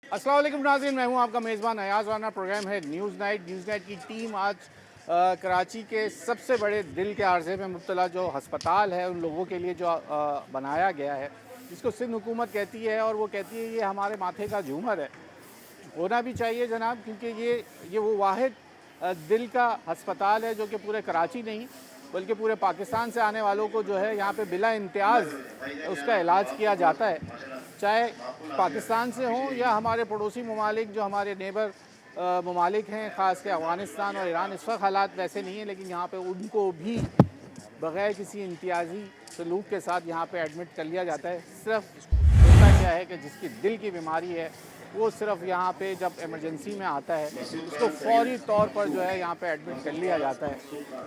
अस्सलाम वालेकुम नाज़रीन, मैं हूं आपका मेज़बान अयाज़ राना। प्रोग्राम है न्यूज़ नाइट की टीम आज कराची के सबसे बड़े दिल के आर्जे में मुब्तला जो अस्पताल है उन लोगों के लिए जो बनाया गया है, जिसको सिंध हुकूमत कहती है, और वो कहती है ये हमारे माथे का झूमर है। होना भी चाहिए जनाब, क्योंकि ये वो वाहिद दिल का अस्पताल है जो कि पूरे कराची नहीं बल्कि पूरे पाकिस्तान से आने वालों को जो है यहाँ पे बिला इम्तियाज़ उसका इलाज किया जाता है, चाहे पाकिस्तान से हों या हमारे पड़ोसी ममालिक जो हमारे नेबर ममालिक हैं, ख़ास के अफ़गानिस्तान और ईरान। इस वक्त हालात वैसे नहीं हैं, लेकिन यहाँ पे उनको भी बग़ैर किसी इम्तियाज़ी सलूक के साथ यहाँ पे एडमिट कर लिया जाता है। सिर्फ होता क्या है कि जिसकी दिल की बीमारी है वो सिर्फ यहाँ पे जब इमरजेंसी में आता है उसको फौरी तौर पर जो है यहाँ पे एडमिट कर लिया जाता है।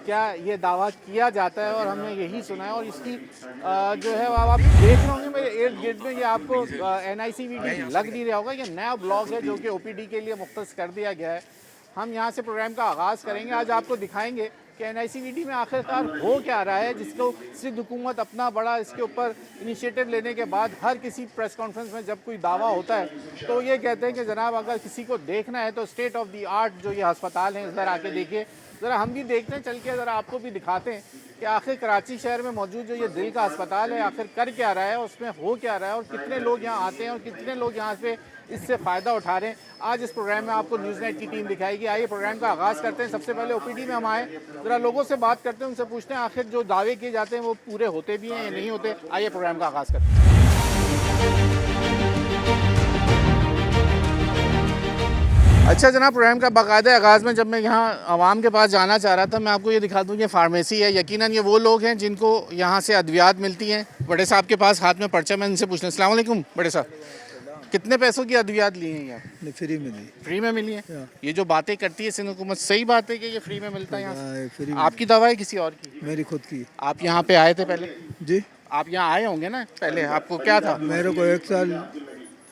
क्या ये दावा किया जाता है और हमने यही सुना है, और इसकी जो है आप देख रहे होंगे मेरे इर्द गिर्द में, ये आपको NICVD लग नहीं रहा होगा, ये नया ब्लॉग है जो कि OPD के लिए मुख्तस कर दिया गया है। हम यहाँ से प्रोग्राम का आगाज़ करेंगे। आज आपको दिखाएंगे कि NICVD में आखिरकार हो क्या रहा है, जिसको सिंध हुकूमत अपना बड़ा इसके ऊपर इनिशिएटिव लेने के बाद हर किसी प्रेस कॉन्फ्रेंस में जब कोई दावा होता है तो ये कहते हैं कि जनाब अगर किसी को देखना है तो स्टेट ऑफ द आर्ट जो ये अस्पताल है इधर आके देखिए। ज़रा हम भी देखते हैं, चल के ज़रा आपको भी दिखाते हैं कि आखिर कराची शहर में मौजूद जो ये दिल का अस्पताल है आखिर कर क्या रहा है, उसमें हो क्या रहा है, और कितने लोग यहाँ आते हैं और कितने लोग यहाँ पे इससे फ़ायदा उठा रहे हैं। आज इस प्रोग्राम में आपको न्यूज़ नाइट की टीम दिखाएगी। आइए प्रोग्राम का आगाज़ करते हैं। सबसे पहले OPD में हम आए, ज़रा लोगों से बात करते हैं, उनसे पूछते हैं आखिर जो दावे किए जाते हैं वो पूरे होते भी हैं या नहीं होते। आइए प्रोग्राम का आगाज़ करते हैं। अच्छा जनाब, प्रोग्राम का बाकायदा आगाज़ में जब मैं यहाँ आवाम के पास जाना चाह रहा था, मैं आपको ये दिखा दूँ, ये फार्मेसी है। यकीनन ये वो लोग हैं जिनको यहाँ से अद्वियात मिलती हैं। बड़े साहब के पास हाथ में पर्चा, मैं इनसे पूछना। अस्सलाम वालेकुम बड़े साहब, कितने पैसों की अद्वियात ली हैं यहाँ? फ्री में दी। फ्री में मिली है? ये जो बातें करती है सिंध हुकूमत, सही बात है कि ये फ्री में मिलता है यहाँ से? फ्री आपकी दवा है किसी और की? मेरी खुद की। आप यहाँ पे आए थे पहले? जी, आप यहाँ आए होंगे ना पहले, आपको क्या था? मेरे को 1 साल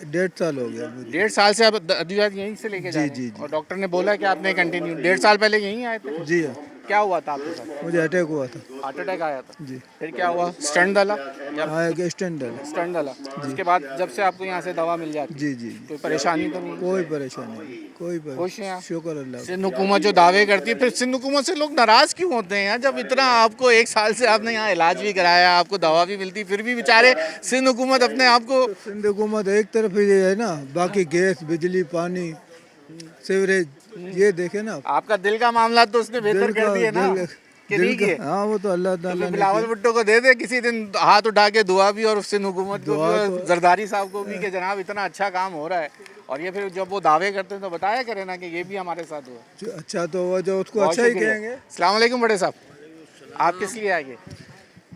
1.5 साल हो गया। 1.5 साल से आप अद्वियात यहीं से लेके जा रहे हैं? जी, जी। और डॉक्टर ने बोला कि आपने कंटिन्यू 1.5 साल पहले यहीं आए थे? जी हाँ, क्या हुआ था आपके साथ? मुझे अटैक हुआ था। हार्ट अटैक आया था? जी, फिर क्या हुआ? स्टंट डाला या हाँ एक स्टैंडर्ड। स्टंट डाला? उसके बाद जब से आपको यहाँ से दवा मिल जाती है, जी जी, कोई परेशानी तो नहीं? कोई परेशानी नहीं, कोई खुश हैं आप? शुक्र अल्लाह। सिंध हुकूमत जो दावे करती है, फिर सिंध हुकूमत से लोग नाराज़ क्यों होते हैं यार? जब इतना आपको 1 साल से आपने यहाँ इलाज भी कराया, आपको दवा भी मिलती, फिर भी बेचारे सिंध हुकूमत अपने आप को। सिंध हुकूमत एक तरफ ही है ना, बाकी गैस, बिजली, पानी, सीवरेज ये देखे ना। आपका दिल का मामला तो उसने बेहतर कर दिया ना कि नहीं किए? हाँ वो तो अल्लाह ताला ने बिलावल भुट्टो को दे दे किसी दिन हाथ उठा के दुआ भी, और सिंध हुकूमत को भी, और जरदारी साहब को भी कि जनाब इतना अच्छा काम हो रहा है। और ये फिर जब वो दावे करते हैं तो बताया करें ना कि ये भी हमारे साथ हुआ। अच्छा तो वो जो उसको बहुत अच्छा ही शुक्रिया। कहेंगे। अस्सलाम वालेकुम बड़े साहब, आप किस लिए आए?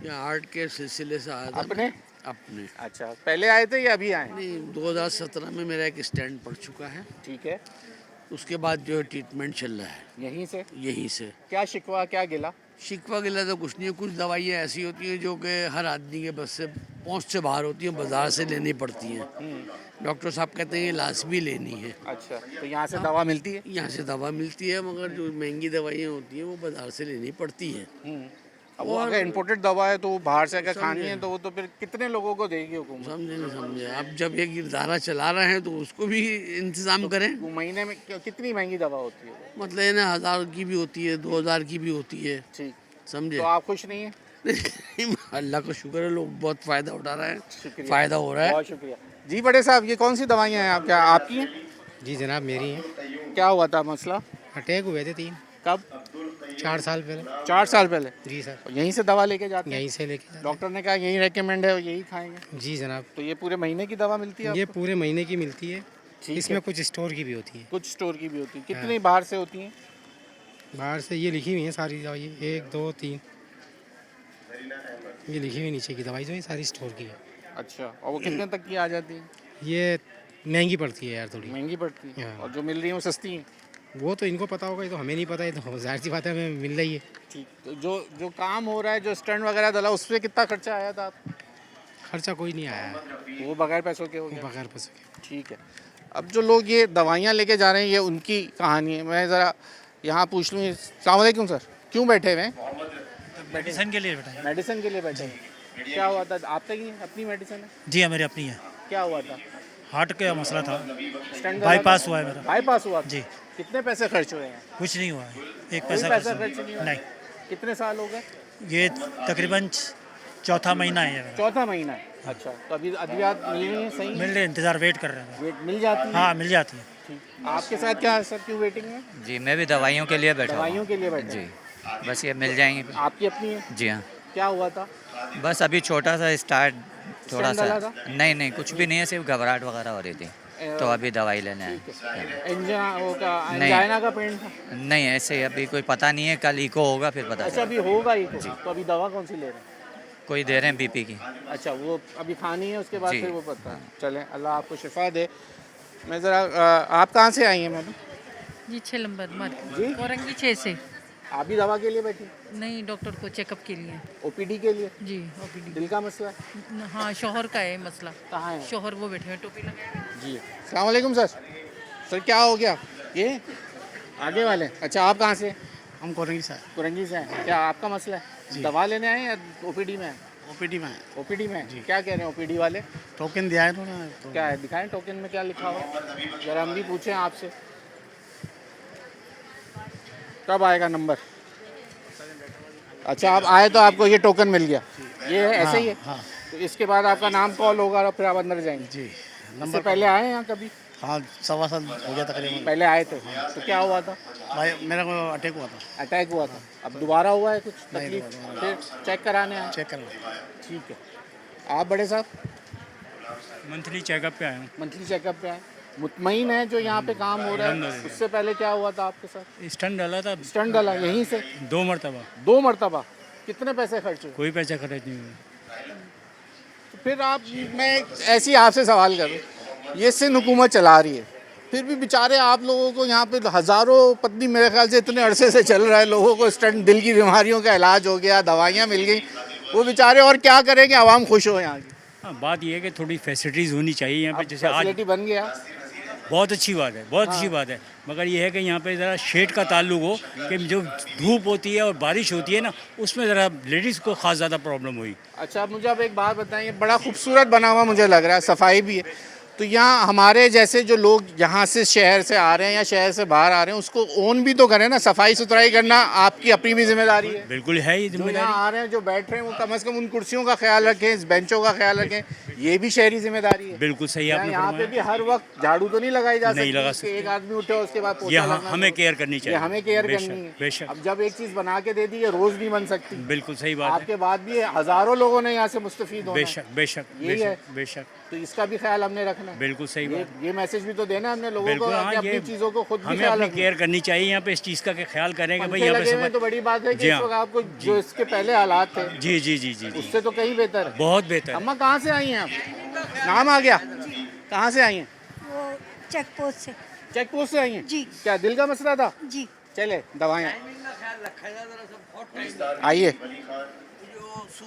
यहाँ आर्ट के सिलसिले से आया था। अपने? अपने अच्छा, पहले आए थे या अभी आए? नहीं, 2017 में मेरा एक स्टैंड पड़ चुका है। ठीक है, उसके बाद जो है ट्रीटमेंट चल रहा है यहीं से? यहीं से। क्या शिकवा, क्या गिला? शिकवा गिला तो कुछ नहीं है, कुछ दवाइयाँ ऐसी होती हैं जो कि हर आदमी के बस से पहुँच से बाहर होती हैं, बाजार से लेनी पड़ती हैं। डॉक्टर साहब कहते हैं ये लाजमी लेनी है। अच्छा, तो यहाँ से दवा मिलती है? यहाँ से दवा मिलती है, मगर जो महंगी दवाइयाँ होती हैं वो बाजार से लेनी पड़ती हैं। अब वो अगर इम्पोर्टेड दवा है तो वो बाहर से अगर खानी है तो वो तो फिर कितने लोगों को देगी हुकूमत? समझे नहीं समझे? आप जब एक इदारा चला रहे हैं तो उसको भी इंतज़ाम करें। वो महीने में कितनी महंगी दवा होती है? मतलब है ना, 1000 की भी होती है, 2000 की भी होती है। ठीक, समझे? तो आप खुश नहीं है? अल्लाह का शुक्र है, लोग बहुत फ़ायदा उठा रहे हैं, शुक्रिया, फ़ायदा हो रहा है। बहुत शुक्रिया जी। बड़े साहब, ये कौन सी दवाइयाँ हैं आप, क्या आपकी हैं? जी जनाब मेरी है। क्या हुआ था मसला? अटैक हुए थे 3 कब? 4 साल पहले। 4 साल पहले? जी सर, और यहीं से दवा लेके जाते हैं? यहीं से लेके जाते डॉक्टर ने कहा यही रेकमेंड है, यही खाएंगे? हैं। जी जनाब, तो ये पूरे महीने की दवा मिलती है ये आपको? पूरे महीने की मिलती है। ठीक इसमें है। कुछ स्टोर की भी होती है। कुछ स्टोर की भी होती है? कितनी बाहर से होती हैं? बाहर से ये लिखी हुई है सारी दवाई, 1 2 3 ये लिखी हुई नीचे की दवाई जो है सारी स्टोर की है। अच्छा, और वो कितने तक की आ जाती है? ये महंगी पड़ती है यार थोड़ी। महंगी पड़ती है? हाँ। और जो मिल रही है वो सस्ती है? वो तो इनको पता होगा, ये तो हमें नहीं पता, ये तो जाहिर सी बात है हमें मिल रही है। ठीक, तो जो जो काम हो रहा है, जो स्टंट वगैरह डला, उस पर कितना खर्चा आया था आप? खर्चा कोई नहीं आया है, वो बगैर पैसों के हो गया? बगैर पैसे के। ठीक है। अब जो लोग ये दवाइयाँ लेके जा रहे हैं, ये उनकी कहानी है। मैं ज़रा यहाँ पूछ लूँ। अस्सलाम वालेकुम सर, क्यों बैठे हुए हैं? मेडिसिन के लिए बेटा। मेडिसिन के लिए बैठे हैं? क्या हुआ था? आपका ही अपनी मेडिसिन है? जी हाँ, मेरी अपनी है। क्या हुआ था? हार्ट का मसला था, स्टंट डाला बाईपास था? हुआ है मेरा। बाईपास हुआ था? जी। कितने पैसे खर्च हुए हैं? कुछ नहीं हुआ है, एक कोई पैसा पैसा खर्च खर्च नहीं हुआ? नहीं। कितने साल हो गए? ये तकरीबन चौथा महीना है ये मेरा। चौथा महीना है। अच्छा, तो अभी अद्वियात मिल रही है सही? मिल रहे, इंतजार वेट कर रहे हैं। वेट मिल जाती है? हाँ मिल जाती है। ठीक। आपके साथ क्या है सर, क्यों वेटिंग में? जी मैं भी दवाइयों के लिए बैठा दवाइयों हूँ। के लिए बैठे जी हैं। बस ये मिल जाएंगी। आपकी अपनी है? जी हाँ, क्या हुआ था? बस अभी छोटा सा स्टार्ट, थोड़ा स्टंट डाला सा। था? नहीं कुछ भी नहीं है, सिर्फ घबराहट वगैरह हो रही थी, तो अभी दवाई लेने आए। नहीं। एंजाइना का पेन था? नहीं ऐसे ही अभी कोई पता नहीं है, कल इको होगा फिर पता अच्छा, चलेगा। अभी होगा ही तो अभी दवा कौन सी ले रहे हैं? कोई दे रहे हैं बीपी की। अच्छा, वो अभी खानी है, उसके बाद जी। फिर वो पता है। चलें, अल्लाह आपको शिफा दे। मैं ज़रा आप कहाँ से आई हैं मैडम? जी 6 नंबर जी? मार्केट औरंगी 6 से। आप भी दवा के लिए बैठी? नहीं, डॉक्टर को चेकअप के लिए। ओपीडी के लिए? जी ओपीडी। दिल का मसला है? हाँ, शौहर का है मसला। कहाँ है? शौहर वो बैठे हैं टोपी लगा। जी। अस्सलाम वालेकुम सर। सर क्या हो गया? ये आगे वाले? अच्छा, आप कहाँ से? हम कोरंगी से कुरंजी से हैं। क्या आपका मसला है? दवा लेने आए या ओपीडी में? ओपीडी में ओपीडी में? क्या कह रहे हैं ओपीडी वाले? टोकन दिया है उन्होंने तो क्या है, दिखाएं टोकन में क्या लिखा हुआ? जरा हम भी पूछें आपसे। कब आएगा नंबर? अच्छा, आप आए तो आपको ये टोकन मिल गया? ये है, ऐसे ही है? हाँ तो इसके बाद आपका नाम कॉल होगा और फिर आप अंदर जाएंगे? जी। इससे पहले आए हैं यहाँ कभी? हाँ 1.25 साल हो गया तकरीबन। पहले आए थे तो क्या हुआ था? भाई मेरा को अटैक हुआ था, अटैक हुआ था। अब दोबारा हुआ है कुछ नहीं, तकलीफ? दोबारा फिर चेक कराने आए? चेक कर लिया। ठीक है। आप बड़े साहब मंथली चेकअप पे आया हूँ। मंथली चेकअप पे आए, मुतमईन है जो यहाँ पे काम हो रहा है? उससे पहले क्या हुआ था आपके साथ? स्टंट डाला था स्टंट डाला यहीं से? 2 मरतबा, 2 मरतबा? कितने पैसे खर्च हुए? कोई पैसा खर्च नहीं हुआ। तो फिर आप, मैं ऐसी आपसे सवाल करूँ, ये सिंध हुकूमत चला रही है, फिर भी बेचारे आप लोगों को यहाँ पे हज़ारों पत्नी, मेरे ख्याल से इतने अरसे से चल रहा है, लोगों को स्टंट, दिल की बीमारियों का इलाज हो गया, दवाइयाँ मिल गई, वो बेचारे और क्या करेंगे, आवाम खुश हो यहाँ की? हाँ बात यह है कि थोड़ी फैसिलिटीज़ होनी चाहिए यहाँ पे, अब जैसे आज फैसिलिटी बन गया? बहुत अच्छी बात है, बहुत अच्छी बात है, मगर ये है कि यहाँ पे ज़रा शेड का ताल्लुक हो कि जो धूप होती है और बारिश होती है ना, उसमें ज़रा लेडीज़ को ख़ास ज़्यादा प्रॉब्लम हुई। अच्छा, मुझे अब एक बात बताइए, बड़ा खूबसूरत बना हुआ मुझे लग रहा है, सफाई भी है, तो यहाँ हमारे जैसे जो लोग यहाँ से शहर से आ रहे हैं या शहर से बाहर आ रहे हैं, उसको ओन भी तो करें ना, सफाई सुथराई करना आपकी अपनी भी जिम्मेदारी है। बिल्कुल है ये जो जिम्मेदारी। यहाँ आ रहे हैं, जो बैठ रहे हैं, वो कम से कम उन कुर्सियों का ख्याल रखें, इस बेंचों का ख्याल रखें, ये भी शहरी जिम्मेदारी है। बिल्कुल सही यहाँ आपने यहाँ पे फरमाया। भी हर वक्त झाड़ू तो नहीं लगाई जा नहीं सकती लगा कि सकते। एक आदमी उठे उसके बाद पोछा ये लगना हमें तो- केयर करनी ये चाहिए। हमें केयर बेशक, करनी है। बेशक। अब जब एक चीज़ बना के दे दी है, रोज़ नहीं बन सकती। बिल्कुल सही बात आपके बाद भी हज़ारों लोगों ने यहाँ से मुस्तफ़ीद है। होना है। बेशक बेशक यही है। बेशक बेशक, तो इसका भी ख्याल हमने रखना है। बिल्कुल सही बात। ये मैसेज भी तो देना है हमने लोगों को बिल्कुल कि हाँ, अपनी ये चीज़ों को खुद भी हमें ख्याल अपनी रखना केयर करनी चाहिए यहाँ पे, इस चीज़ का कि ख्याल करें कि भाई पंखे यहाँ लगे पे हुए हैं, तो बड़ी बात है कि जी इस हाँ। वक्त आपको जो इसके पहले हालात थे जी जी जी जी जी, उससे तो कहीं बेहतर है। बहुत बेहतर। अम्मा कहाँ से आई हैं आप? नाम आ गया? कहाँ से आई हैं? वो चेक पोस्ट से। चेक पोस्ट से आई हैं? जी। क्या दिल का मसला था? जी। चले दवाएं आइए।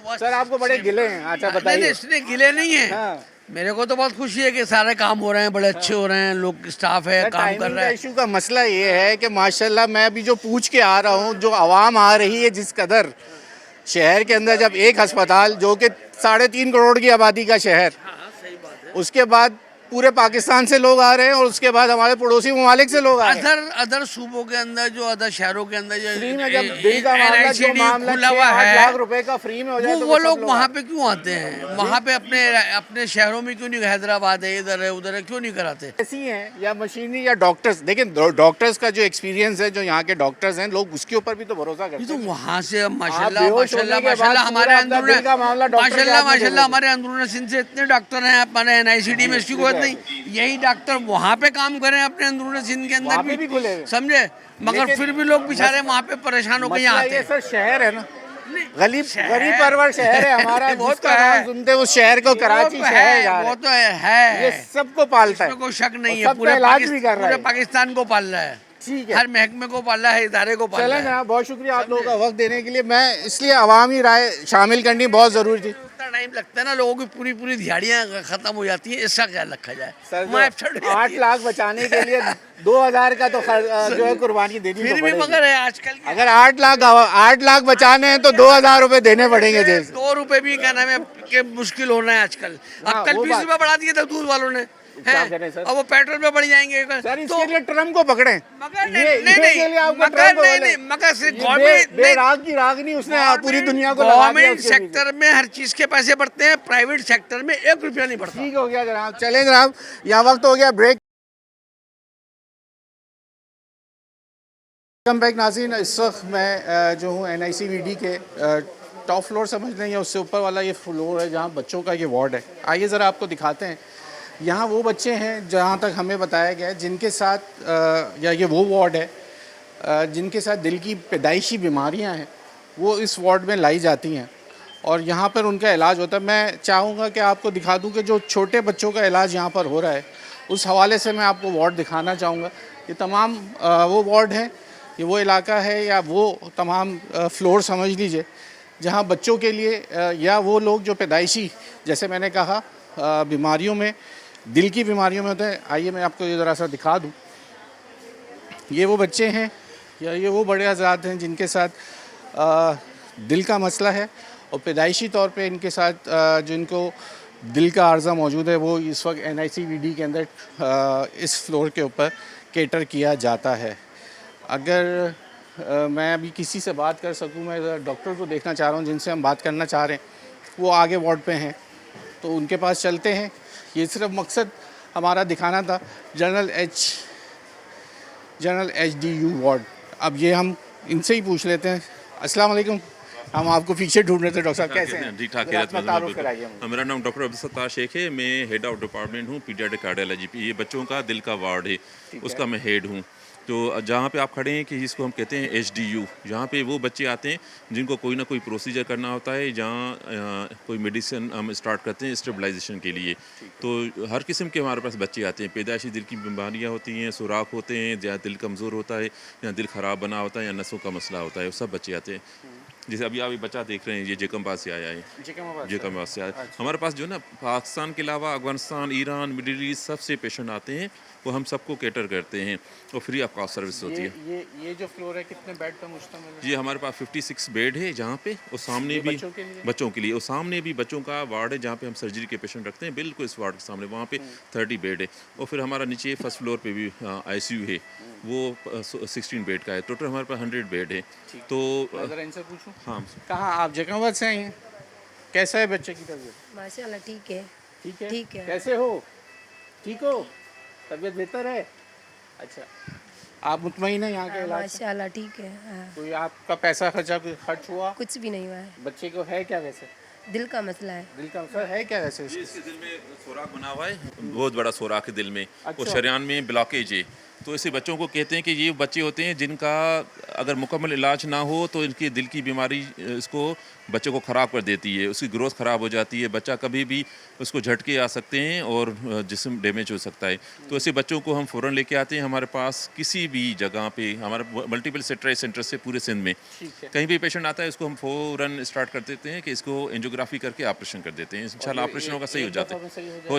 सर आपको बड़े गिले हैं, अच्छा नहीं बताइए। इसने गिले नहीं है। हाँ। मेरे को तो बहुत खुशी है कि सारे काम हो रहे हैं, बड़े अच्छे हो रहे हैं, लोग स्टाफ है काम कर रहा है। इशू का मसला ये है कि माशाल्लाह मैं अभी जो पूछ के आ रहा हूँ, जो आवाम आ रही है जिस कदर शहर के अंदर, जब एक अस्पताल जो कि 3.5 करोड़ की आबादी का शहर, उसके बाद पूरे पाकिस्तान से लोग आ रहे हैं और उसके बाद हमारे पड़ोसी ममालिक से लोग आ रहे हैं। अदर सूबों के अंदर जो अदर शहरों के अंदर जो फ्री में जब दिल का मामला, जो मामला खुला हुआ 6-8 है, लाख रुपए का फ्री में हो जाए तो वो सब लोग वहाँ आते पे क्यों आते हैं? वहाँ पे अपने शहरों में क्यों नहीं? हैदराबाद है, इधर है, उधर है, क्यों नहीं कराते? ऐसी हैं या मशीनरी या डॉक्टर्स। देखिए डॉक्टर्स का जो एक्सपीरियंस है, जो यहाँ के डॉक्टर्स हैं, लोग उसके ऊपर भी तो भरोसा ये करते तो हैं। वहाँ से माशाल्लाह बेहोश होने माशाल्लाह के बाद माशाल्लाह हमारे पूरा अपना दिल का मामला डॉक्टर के हाथ में दे देते। हमारे अंदरून सिंध से इतने डॉक्टर हैं, हमारे NICD में इसकी कोई नहीं, यही डॉक्टर वहाँ पे काम करें अपने अंदरून सिंध के वहाँ पे अंदर भी खुले हुए। समझे, मगर लेकिन फिर भी लोग बेचारे वहाँ पे परेशान होकर यहाँ मसला आते ये हैं। सर शहर है ना, गरीब शहर- गरीब परवर शहर है हमारा, वो जिसका तो है। नाम सुनते उस शहर को कराची शहर जा रहे वो हैं। तो है, ये सबको पालता है, इसमें कोई शक नहीं और है। सबका इलाज भी कर रहा पूरे है। पाकिस्तान को पाल रहा है, ठीक है। हर महकमे को पाल रहा है, इदारे को पाल चलें रहा है। जनाब, बहुत शुक्रिया आप लोगों का वक्त देने के लिए। मैं इसलिए अवामी राय शामिल करनी बहुत ज़रूरी थी। उतना टाइम लगता है ना, लोगों की पूरी दिहाड़ियाँ खत्म हो जाती है, इसका ख्याल रखा जाए। सर माफ छोड़ जो जाती 8 है। लाख बचाने के लिए 2000 का तो जो है कुर्बानी देनी फिर तो भी पड़ेगी। मगर है आजकल के अगर 8 लाख बचाने हैं तो 2000 रुपए देने पड़ेंगे जेब से। 2 रुपए भी क्या नाम है कि मुश्किल हो रहा है आजकल। हाँ, अब कल वो 20 बात। रुपए बढ़ा दिए थे दूध वालों ने, उपचार करें सर। और वो पेट्रोल में बढ़ जाएंगे सर इसके लिए ट्रम्प को पकड़े। मगर के लिए आपको ट्रम्प को बोले। मगर से ये गवर्नमेंट बेराग की रागनी उसने पूरी दुनिया को लगा दिया गवर्नमेंट उसके पीछे। सेक्टर में हर चीज के पैसे बढ़ते हैं, प्राइवेट सेक्टर में 1 रुपया नहीं बढ़ता। ठीक हो गया जनाब, चलें जनाब, यहाँ वक्त हो गया ब्रेक। वेलकम बैक नाज़रीन, इस वक्त मैं जो हूँ NICVD के टॉप फ्लोर समझ लें या उससे ऊपर वाला ये फ्लोर है जहाँ बच्चों का ये वार्ड है। आइए ज़रा आपको दिखाते हैं। यहाँ वो बच्चे हैं जहाँ तक हमें बताया गया है जिनके साथ या ये वो वार्ड है जिनके साथ दिल की पैदाइशी बीमारियाँ हैं, वो इस वार्ड में लाई जाती हैं और यहाँ पर उनका इलाज होता है। मैं चाहूँगा कि आपको दिखा दूँ कि जो छोटे बच्चों का इलाज यहाँ पर हो रहा है, उस हवाले से मैं आपको वार्ड दिखाना चाहूँगा। ये तमाम वो वार्ड हैं, ये वो इलाका है या वो तमाम फ्लोर समझ लीजिए जहाँ बच्चों के लिए या वो लोग जो पैदाइशी, जैसे मैंने कहा, बीमारियों में, दिल की बीमारियों में होते हैं। आइए मैं आपको ये ज़रा सा दिखा दूँ। ये वो बच्चे हैं या ये वो बड़े हज़रात हैं जिनके साथ दिल का मसला है और पैदाइशी तौर पे इनके साथ जिनको दिल का आर्ज़ा मौजूद है, वो इस वक्त NICVD के अंदर इस फ्लोर के ऊपर केटर किया जाता है। अगर मैं अभी किसी से बात कर सकूं, मैं डॉक्टर को देखना चाह रहा हूं जिनसे हम बात करना चाह रहे हैं, वो आगे वार्ड पे हैं, तो उनके पास चलते हैं। ये सिर्फ मकसद हमारा दिखाना था, जनरल HDU वार्ड। अब ये हम इनसे ही पूछ लेते हैं। अस्सलाम वालेकुम, हम आपको पीछे ढूंढ रहे थे डॉक्टर साहब, कैसे हैं? ठीक ठाक जरा है। अपना तारुफ कराइए मुझे। मेरा नाम डॉक्टर अब्दुल सत्तार शेख है, मैं हेड ऑफ डिपार्टमेंट हूँ पीडियाट्रिक कार्डियोलॉजी। ये बच्चों का दिल का वार्ड है, उसका मैं हेड हूँ। तो जहाँ पे आप खड़े हैं कि जिसको हम कहते हैं HDU, जहाँ पे वो बच्चे आते हैं जिनको कोई ना कोई प्रोसीजर करना होता है, जहाँ कोई मेडिसिन हम स्टार्ट करते हैं स्टेबलाइजेशन के लिए। तो हर किस्म के हमारे पास बच्चे आते हैं। पैदाइशी दिल की बीमारियाँ होती हैं, सुराख होते हैं, जहाँ दिल कमज़ोर होता है या दिल ख़राब बना होता है या नसों का मसला होता है, वो सब बच्चे आते हैं। जैसे अभी आप ये बच्चा देख रहे हैं, ये जेकमबाद से आया है, जेकमबाद से आया। हमारे पास जो है ना, पाकिस्तान के अलावा अफगानिस्तान, ईरान, मिडिल ईस्ट सबसे पेशेंट आते हैं, वो हम सबको कैटर करते हैं और फ्री ऑफ कॉस्ट सर्विस होती है। ये जो फ्लोर है कितने बेड का मुश्तमिल है? जी हमारे पास 56 बेड है जहाँ पे, और सामने भी बच्चों के लिए, और सामने भी बच्चों का वार्ड है जहाँ पे हम सर्जरी के पेशेंट रखते हैं, बिल्कुल इस वार्ड के सामने, वहाँ पे 30 बेड है। और फिर हमारा नीचे फर्स्ट फ्लोर पे भी ICU है, वो 16 बेड का है। टोटल हमारे पास 100 बेड है। तो इनसे पूछूं, हाँ, कहाँ आप जैकबाद से आई हैं? कैसा है बच्चे की तबीयत? माशाल्लाह ठीक है। ठीक है। ठीक है। कैसे हो? ठीक हो? तबीयत बेहतर है? अच्छा, आप मुतमईन हैं यहाँ के इलाज से? माशाल्लाह ठीक है। हाँ, कोई आपका पैसा खर्च हुआ? कुछ भी नहीं हुआ है। बच्चे को है क्या वैसे? दिल का मसला है। दिल का मसला है क्या वैसे? इसके दिल में सुराख बना हुआ है, बहुत बड़ा सुराख है दिल में, और अच्छा। शरीयान में ब्लॉकेज है। तो ऐसे बच्चों को कहते हैं कि ये बच्चे होते हैं जिनका अगर मुकम्मल इलाज ना हो तो इनकी दिल की बीमारी इसको बच्चे को ख़राब कर देती है, उसकी ग्रोथ ख़राब हो जाती है, बच्चा कभी भी उसको झटके आ सकते हैं और जिस्म डैमेज हो सकता है। तो ऐसे बच्चों को हम फ़ौरन लेके आते हैं। हमारे पास किसी भी जगह पे, हमारे मल्टीपल सेटेलाइट सेंटर से पूरे सिंध में कहीं भी पेशेंट आता है, उसको हम फ़ौरन स्टार्ट कर देते हैं कि इसको एंजियोग्राफी करके ऑपरेशन कर देते हैं। इंशाल्लाह ऑपरेशन होगा, सही हो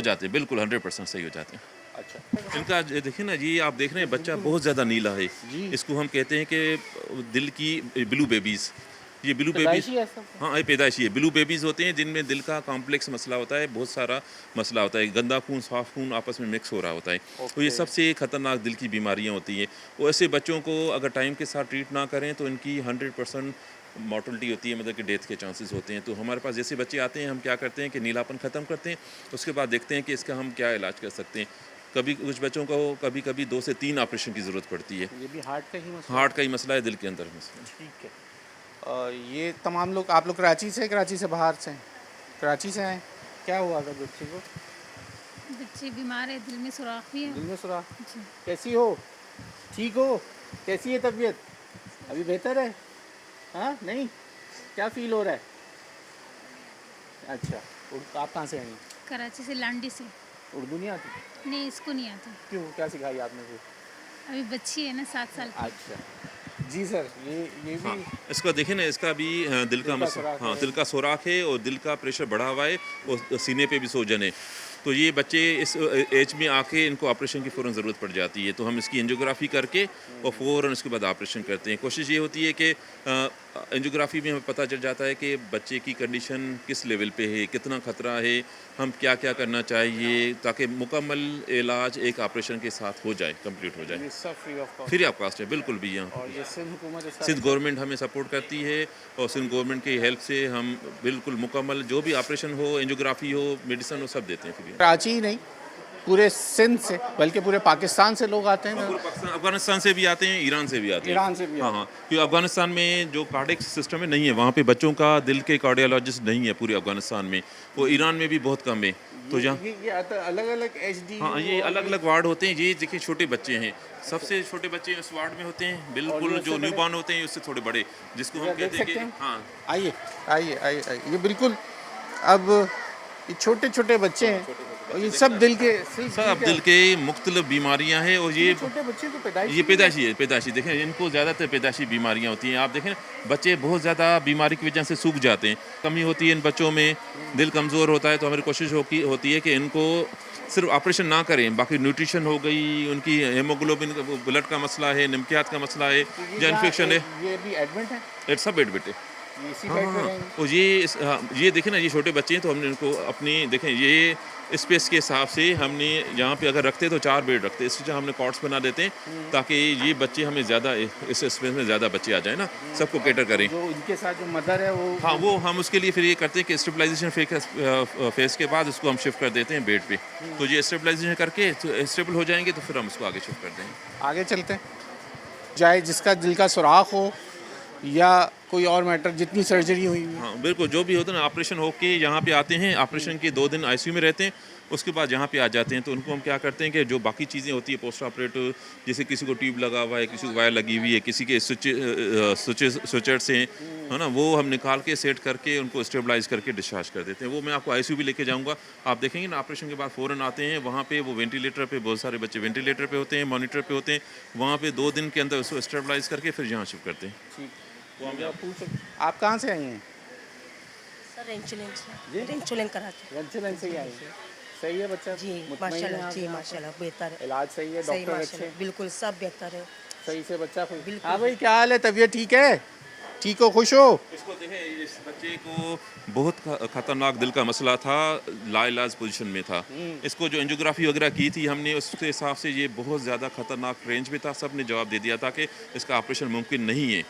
जाते हैं, बिल्कुल 100% सही हो जाते हैं। अच्छा, इनका देखिए ना, ये आप देख रहे हैं बच्चा बहुत ज़्यादा नीला है। इसको हम कहते हैं कि दिल की ब्लू बेबीज़, ये ब्लू बेबीज़, हाँ ये पैदाइशी है। ब्लू बेबीज़ होते हैं जिनमें दिल का कॉम्प्लेक्स मसला होता है, बहुत सारा मसला होता है, गंदा खून साफ खून आपस में मिक्स हो रहा होता है। तो ये सबसे ख़तरनाक दिल की बीमारियाँ होती हैं। और ऐसे बच्चों को अगर टाइम के साथ ट्रीट ना करें तो इनकी 100% मॉर्टलिटी होती है, मतलब कि डेथ के चांसेस होते हैं। तो हमारे पास जैसे बच्चे आते हैं, हम क्या करते हैं कि नीलापन ख़त्म करते हैं, उसके बाद देखते हैं कि इसका हम क्या इलाज कर सकते हैं। कभी कुछ बच्चों को कभी 2 से 3 ऑपरेशन की ज़रूरत पड़ती है। ये भी हार्ट का ही मसला? हार्ट का ही मसला है, दिल के अंदर मसला। ठीक है। ये तमाम लोग, आप लोग कराची से, कराची से बाहर से हैं? कराची से आए। क्या हुआ था बच्चे को? बच्चे बीमार है, दिल में सुराख भी है। दिल में सुराख? कैसी हो? ठीक हो? कैसी है तबीयत? अभी बेहतर है? हाँ, नहीं, क्या फील हो रहा है? अच्छा, आप कहाँ से आई हैं? कराची से, लांडी से। उर्दू नहीं आती? नहीं, इसको नहीं आती। क्यों, क्या सिखाई आपने फिर? अभी बच्ची है ना, 7 साल की। अच्छा जी सर, ये भी इसका देखें ना, इसका भी दिल का मसला, हाँ दिल का सुराख है और दिल का प्रेशर बढ़ा हुआ है और सीने पे भी सूजन है। तो ये बच्चे इस एज में आके इनको ऑपरेशन की फ़ौरन ज़रूरत पड़ जाती है। तो हम इसकी एंजियोग्राफी करके और फ़ौरन उसके बाद ऑपरेशन करते हैं। कोशिश ये होती है कि एंजियोग्राफी में हमें पता चल जाता है कि बच्चे की कंडीशन किस लेवल पे है, कितना ख़तरा है, हम क्या क्या करना चाहिए ताकि मुकम्मल इलाज एक ऑपरेशन के साथ हो जाए, कंप्लीट हो जाए। ये सब free of cost free of cost है, बिल्कुल भी यहाँ और ये सिंध हुकूमत इसका सिंध गवर्नमेंट हमें सपोर्ट करती है और सिंध गवर्नमेंट की हेल्प से हम बिल्कुल मुकम्मल जो भी ऑपरेशन हो, एंजियोग्राफी हो, मेडिसिन हो, सब देते हैं फ्री। कराची ही नहीं पूरे सिंध से बल्कि पूरे पाकिस्तान से लोग आते हैं। पूरे पाकिस्तान, अफगानिस्तान से भी आते हैं, ईरान से भी आते हैं। ईरान से भी हाँ हाँ, क्योंकि अफगानिस्तान में जो कार्डियक सिस्टम है नहीं है, वहाँ पे बच्चों का दिल के कार्डियोलॉजिस्ट नहीं है पूरे अफगानिस्तान में, वो ईरान में भी बहुत कम है। तो जहाँ ये अलग अलग एचडी हाँ, ये अलग अलग वार्ड होते हैं। ये देखिए छोटे बच्चे हैं, सबसे छोटे बच्चे उस वार्ड में होते हैं, बिल्कुल जो न्यूबॉर्न होते हैं उससे थोड़े बड़े, जिसको हम कहते हैं कि हाँ। आइए आइए आइए आइए, ये बिल्कुल अब ये छोटे छोटे बच्चे हैं और ये सब दिल के सब दिल के मुख्तलिफ बीमारियां हैं और ये छोटे बच्चे को पैदाइश ये पैदाइशी है, पैदाइशी देखें, इनको ज़्यादातर पैदाइशी बीमारियां होती हैं। आप देखें बच्चे बहुत ज़्यादा बीमारी की वजह से सूख जाते हैं, कमी होती है इन बच्चों में, दिल कमज़ोर होता है। तो हमारी कोशिश होती है कि इनको सिर्फ ऑपरेशन ना करें, बाकी न्यूट्रिशन हो गई, उनकी हेमोग्लोबिन ब्लड का मसला है, नमकियात का मसला है, या इन्फेक्शन है, ये भी एडमिट है, सब एडमिट है। ये इसी बेड पे रहेंगे। और ये देखें ना, ये छोटे बच्चे हैं तो हमने इनको अपनी देखें ये स्पेस के हिसाब से हमने यहाँ पे अगर रखते तो 4 बेड रखते, इससे हमने कॉट्स बना देते हैं ताकि ये बच्चे हमें ज़्यादा इस स्पेस में ज़्यादा बच्चे आ जाए ना, सबको कैटर करें। जो इनके साथ जो मदर है वो हाँ, वो हम उसके लिए फिर ये करते हैं कि स्टेबलाइजेशन फेस के बाद उसको हम शिफ्ट कर देते हैं बेड पे। तो ये स्टेबलाइजेशन करके तो स्टेबल हो जाएंगे तो फिर हम उसको आगे शिफ्ट कर देंगे। आगे चलते हैं। चाहे जिसका दिल का सुराख हो या कोई और मैटर, जितनी सर्जरी हुई है। हाँ बिल्कुल, जो भी होता है ना, ऑपरेशन होके यहाँ पे आते हैं, ऑपरेशन के 2 दिन आईसीयू में रहते हैं, उसके बाद यहाँ पे आ जाते हैं। तो उनको हम क्या करते हैं कि जो बाकी चीज़ें होती है पोस्ट ऑपरेटिव, जैसे किसी को ट्यूब लगा हुआ है, किसी को वायर लगी हुई है, किसी के स्विचर्स हैं, है ना, वो हम निकाल के सेट करके उनको स्टेबलाइज करके डिस्चार्ज कर देते हैं। वो मैं आपको आईसीयू भी लेके जाऊँगा, आप देखेंगे ना, ऑपरेशन के बाद फ़ौरन आते हैं वहाँ पे, वो वेंटिलेटर पे, बहुत सारे बच्चे वेंटिलेटर पे होते हैं, मॉनिटर पे होते हैं, वहाँ पे 2 दिन के अंदर उसको स्टेबलाइज करके फिर यहाँ शिफ्ट करते हैं। आप कहाँ से आई हैं? सर इंसुलिन कराते रंचलन से ही आई हैं। सही है बच्चा? जी मुतमईन है माशाल्लाह, आप जी यहाँ पे? माशाल्लाह बेहतर है, इलाज सही है, सही डॉक्टर अच्छे माशाल्लाह, हैं? बिल्कुल सब बेहतर है। सही से बच्चा खुश? बिल्कुल। हाँ भाई, क्या हाल है? तबीयत ठीक है? ठीक हो, खुश हो? इसको देखें, इस बच्चे को बहुत खतरनाक दिल का मसला था, लाइलाज पोजीशन में था। इसको जो एंजियोग्राफी वगैरह की थी हमने, उसके हिसाब से ये बहुत ज़्यादा खतरनाक रेंज में था। सब ने जवाब दे दिया था कि इसका ऑपरेशन मुमकिन नहीं है,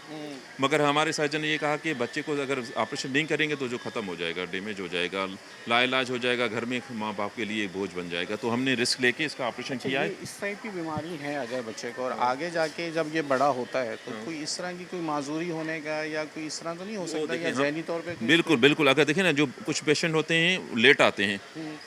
मगर हमारे सर्जन ने ये कहा कि बच्चे को अगर ऑपरेशन नहीं करेंगे तो जो ख़त्म हो जाएगा, डैमेज हो जाएगा, लाइलाज हो जाएगा, घर में माँ बाप के लिए बोझ बन जाएगा। तो हमने रिस्क लेके इसका ऑपरेशन किया है। इस टाइप की बीमारी है अगर बच्चे को, और आगे जाके जब ये बड़ा होता है तो कोई इस तरह की कोई माजूरी होने का या कोई इस तरह तो नहीं हो सकता, या ज़हनी तौर पे बिल्कुल बिल्कुल, अगर देखें ना, जो कुछ पेशेंट होते हैं लेट आते हैं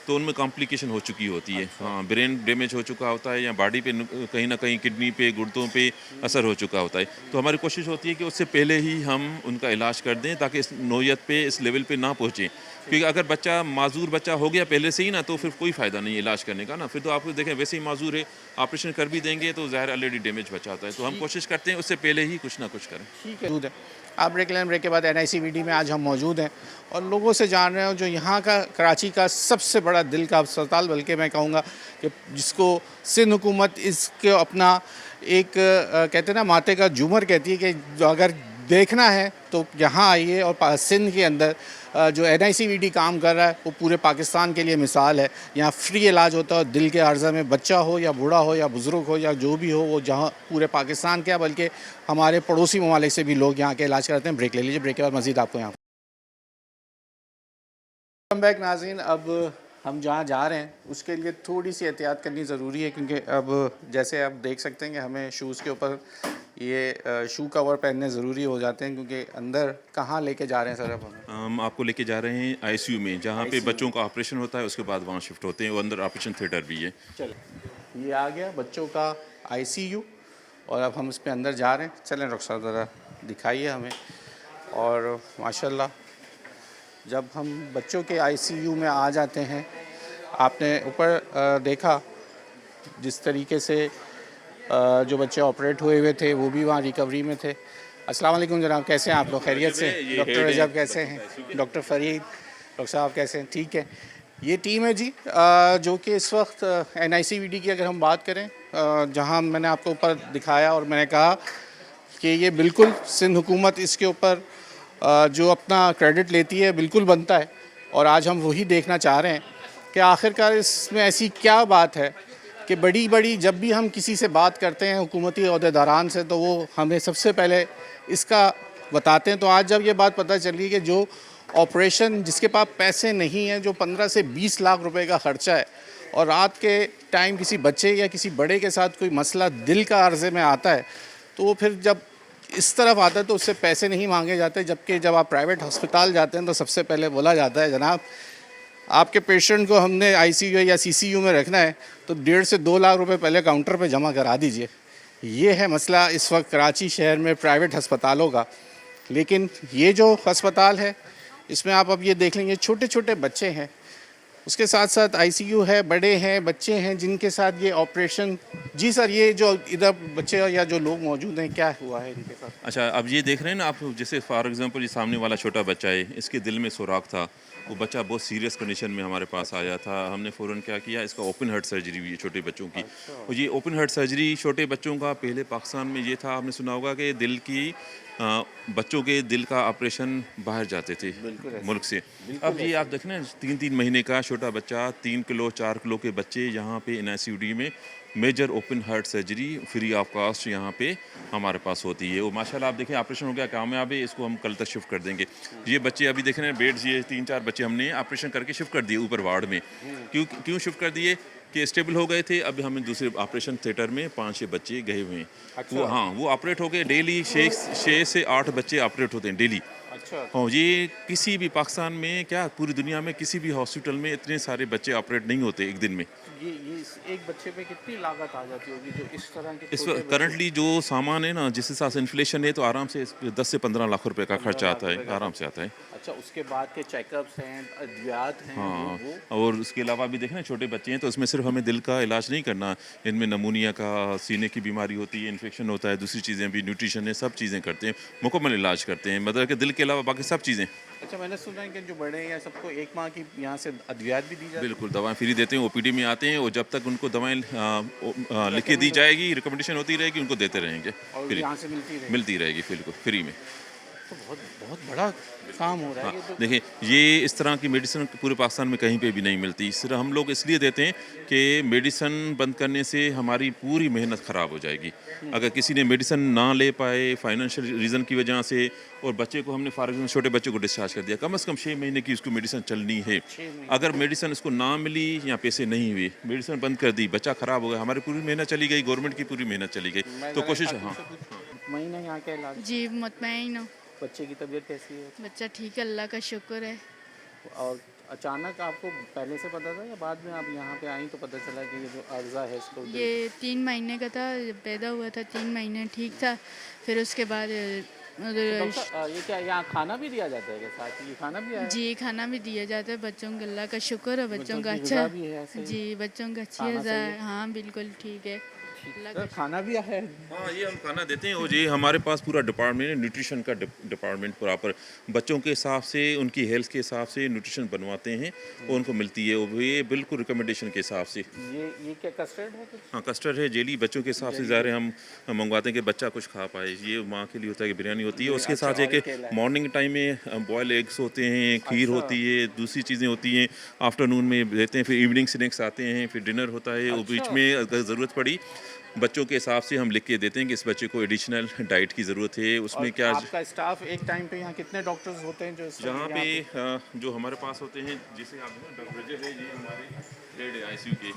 तो उनमें कॉम्प्लिकेशन हो चुकी होती है। हाँ, ब्रेन डैमेज हो चुका होता है या बॉडी पे कहीं ना कहीं किडनी पे, गुर्दों पे असर हो चुका होता है। तो हमारी कोशिश होती है कि उससे पहले ही हम उनका इलाज कर दें ताकि इस नौयत पे, इस लेवल पे ना पहुँचे। क्योंकि अगर बच्चा माजूर बच्चा हो गया पहले से ही ना, तो फिर कोई फ़ायदा नहीं है इलाज करने का ना, फिर तो आप देखें वैसे ही माजूर है, ऑपरेशन कर भी देंगे तो ज़ाहिर ऑलरेडी डैमेज बचा होता है। तो हम कोशिश करते हैं उससे पहले ही कुछ ना कुछ करें। ठीक है। आप ब्रेक लें, ब्रेक के बाद NICVD में आज हम मौजूद हैं और लोगों से जान रहे हो जो यहाँ का कराची का सबसे बड़ा दिल का अस्पताल, बल्कि मैं कहूँगा कि जिसको सिंध हुकूमत इसके अपना एक कहते हैं ना, माथे का झूमर कहती है कि जो अगर देखना है तो यहाँ आइए। और सिंध के अंदर जो NICVD काम कर रहा है वो पूरे पाकिस्तान के लिए मिसाल है। यहाँ फ्री इलाज होता है, दिल के अर्जा में बच्चा हो या बूढ़ा हो या बुज़ुर्ग हो या जो भी हो, वो जहाँ पूरे पाकिस्तान के, बल्कि हमारे पड़ोसी ममालिक से भी लोग यहाँ के इलाज कराते हैं। ब्रेक ले लीजिए, ब्रेक के बाद मज़ीद आपको यहाँ कम बैक। नाज़रीन, अब हम जहाँ जा रहे हैं उसके लिए थोड़ी सी एहतियात करनी ज़रूरी है, क्योंकि अब जैसे आप देख सकते हैं कि हमें शूज़ के ऊपर ये शू कवर पहनने ज़रूरी हो जाते हैं, क्योंकि अंदर कहाँ लेके जा रहे हैं सर? अब हम आपको लेके जा रहे हैं आईसीयू में, जहाँ पे बच्चों का ऑपरेशन होता है, उसके बाद वहाँ शिफ्ट होते हैं। वो अंदर ऑपरेशन थिएटर भी है। चलो, ये आ गया बच्चों का ICU और अब हम इस पे अंदर जा रहे हैं। चलें डॉक्टर साहब, ज़रा दिखाइए हमें। और माशाल्लाह जब हम बच्चों के ICU में आ जाते हैं, आपने ऊपर देखा जिस तरीके से जो बच्चे ऑपरेट हुए हुए थे वो भी वहाँ रिकवरी में थे। अस्सलाम वालेकुम जनाब, कैसे हैं आप लोग? खैरियत से? डॉक्टर रजब कैसे हैं? डॉक्टर फरीद, डॉक्टर साहब कैसे हैं? ठीक है। ये टीम है जी जो कि इस वक्त NICVD की अगर हम बात करें, जहाँ मैंने आपको ऊपर दिखाया और मैंने कहा कि ये बिल्कुल सिंध हुकूमत इसके ऊपर जो अपना क्रेडिट लेती है बिल्कुल बनता है, और आज हम वही देखना चाह रहे हैं कि आखिरकार इसमें ऐसी क्या बात है कि बड़ी जब भी हम किसी से बात करते हैं हुकूमती अहदेदारान से, तो वो हमें सबसे पहले इसका बताते हैं। तो आज जब ये बात पता चली कि जो ऑपरेशन जिसके पास पैसे नहीं हैं, जो 15 से 20 लाख रुपए का ख़र्चा है, और रात के टाइम किसी बच्चे या किसी बड़े के साथ कोई मसला दिल का अर्जे में आता है, तो वो फिर जब इस तरफ आता है तो उससे पैसे नहीं मांगे जाते। जबकि जब आप प्राइवेट अस्पताल जाते हैं तो सबसे पहले बोला जाता है, जनाब आपके पेशेंट को हमने आईसीयू या सीसीयू में रखना है तो 1.5 से 2 लाख रुपए पहले काउंटर पे जमा करा दीजिए। ये है मसला इस वक्त कराची शहर में प्राइवेट अस्पतालों का। लेकिन ये जो अस्पताल है इसमें आप अब ये देख लेंगे छोटे छोटे बच्चे हैं, उसके साथ साथ आईसीयू है, बड़े हैं, बच्चे हैं जिनके साथ ये ऑपरेशन। जी सर, ये जो इधर बच्चे या जो लोग मौजूद हैं, क्या हुआ है इनके साथ? अच्छा, अब ये देख रहे हैं ना आप, जैसे फॉर एग्जांपल ये सामने वाला छोटा बच्चा है, इसके दिल में सुराख था, वो बच्चा बहुत सीरियस कंडीशन में हमारे पास आया था। हमने फ़ौरन क्या किया, इसका ओपन हार्ट सर्जरी हुई है छोटे बच्चों की। और ये ओपन हार्ट सर्जरी छोटे बच्चों का पहले पाकिस्तान में ये था, आपने सुना होगा कि दिल की बच्चों के दिल का ऑपरेशन बाहर जाते थे मुल्क से। अब ये आप देखें ना, 3-3 महीने का छोटा बच्चा, 3 किलो 4 किलो के बच्चे यहाँ पे NICUD में major open heart surgery free of cost यहाँ पे हमारे पास होती है। वो माशाल्लाह आप देखें ऑपरेशन हो गया कामयाब है, इसको हम कल तक शिफ्ट कर देंगे। ये बच्चे अभी देख रहे हैं बेड्स, ये 3-4 बच्चे हमने ऑपरेशन करके शिफ्ट कर दिए ऊपर वार्ड में। क्यों शिफ्ट कर दिए कि स्टेबल हो गए थे। अब हमें दूसरे ऑपरेशन थिएटर में 5-6 बच्चे गए हुए हैं। अच्छा। वो हाँ, वो ऑपरेट हो गए डेली 6 से 8 बच्चे ऑपरेट होते हैं डेली। अच्छा। हाँ, ये किसी भी पाकिस्तान में क्या पूरी दुनिया में किसी भी हॉस्पिटल में इतने सारे बच्चे ऑपरेट नहीं होते एक दिन में। ये एक बच्चे पे कितनी लागत आ जाती होगी जो इस तरह के इस वक्त करंटली जो सामान है ना, जिस हिसाब से इन्फ्लेशन है, तो आराम से 10 से 15 लाख रुपए का खर्चा आता है, आराम से आता है। अच्छा, उसके बाद के चेकअप्स हैं, अद्वियात हैं। हाँ, वो और उसके अलावा भी देखें ना छोटे बच्चे हैं तो उसमें सिर्फ हमें दिल का इलाज नहीं करना, इनमें नमूनिया का, सीने की बीमारी होती है, इन्फेक्शन होता है, दूसरी चीज़ें भी, न्यूट्रिशन है, सब चीज़ें करते हैं, मुकम्मल इलाज करते हैं, मतलब कि दिल के अलावा बाकी सब चीज़ें। अच्छा, मैंने सुना है कि जो बड़े हैं सबको 1 माह की यहाँ से अद्वियात भी दी जाती है। बिल्कुल, दवाएं फ्री देते हैं, OPD में आते हैं, और जब तक उनको दवाएं लिख के दी जाएगी, रिकमेंडेशन होती रहेगी, उनको देते रहेंगे, और यहाँ से मिलती रहेगी बिल्कुल फ्री में। तो बहुत बड़ा काम हो रहा है। हाँ, ये तो देखिए ये इस तरह की मेडिसिन पूरे पाकिस्तान में कहीं पे भी नहीं मिलती। सिर्फ हम लोग इसलिए देते हैं कि मेडिसिन बंद करने से हमारी पूरी मेहनत ख़राब हो जाएगी। अगर किसी ने मेडिसिन ना ले पाए फाइनेंशियल रीज़न की वजह से, और बच्चे को हमने फॉर एग्जाम्पल छोटे बच्चे को डिस्चार्ज कर दिया, कम से कम 6 महीने की उसको मेडिसिन चलनी है। अगर मेडिसिन उसको ना मिली या पैसे नहीं हुए, मेडिसिन बंद कर दी, बच्चा ख़राब हो गया, हमारी पूरी मेहनत चली गई, गवर्नमेंट की पूरी मेहनत चली गई। तो कोशिश, हाँ, महीना यहाँ का इलाज। जी मुतमईन हो। बच्चे की तबीयत कैसी है? बच्चा ठीक है, अल्लाह का शुक्र है। और अचानक आपको पहले से पता था या बाद में आप यहाँ पे आई तो पता चला कि ये जो अर्जा है इसको? ये 3 महीने का था, पैदा हुआ था 3 महीने ठीक था, फिर उसके बाद ये क्या यहाँ खाना भी दिया जाता है क्या साथ? ये खाना भी आया? जी खाना भी दिया जाता है बच्चों को, अल्लाह का शुक्र है, बच्चों का की अच्छा ग़िज़ा भी है ऐसे? जी बच्चों का अच्छी खाना ग़िज़ा सही है, हाँ बिल्कुल ठीक है। सर, खाना भी आया है? हाँ, ये हम खाना देते हैं। और ये हमारे पास पूरा डिपार्टमेंट है, न्यूट्रिशन का डिपार्टमेंट प्रॉपर बच्चों के हिसाब से, उनकी हेल्थ के हिसाब से न्यूट्रिशन बनवाते हैं और उनको मिलती है, और ये बिल्कुल रिकमेंडेशन के हिसाब से। ये क्या कस्टर्ड है कुछ? हाँ, कस्टर्ड है, जेली बच्चों के हिसाब से ज़ाहिर हम मंगवाते हैं कि बच्चा कुछ खा पाए। ये माँ के लिए होता है कि बिरयानी होती है, उसके साथ एक मॉर्निंग टाइम में बॉयल एग्स होते हैं, खीर होती है, दूसरी चीज़ें होती हैं, आफ्टरनून में देते हैं, फिर इवनिंग स्नैक्स आते हैं, फिर डिनर होता है, और बीच में अगर ज़रूरत पड़ी बच्चों के हिसाब से हम लिख के देते हैं कि इस बच्चे को एडिशनल डाइट की ज़रूरत है। उसमें क्या आपका स्टाफ एक टाइम पे यहाँ कितने डॉक्टर्स होते हैं जो जहाँ पे जो हमारे पास होते हैं, जैसे आप डॉक्टर रजब है, ये हमारे हेड है ICU के,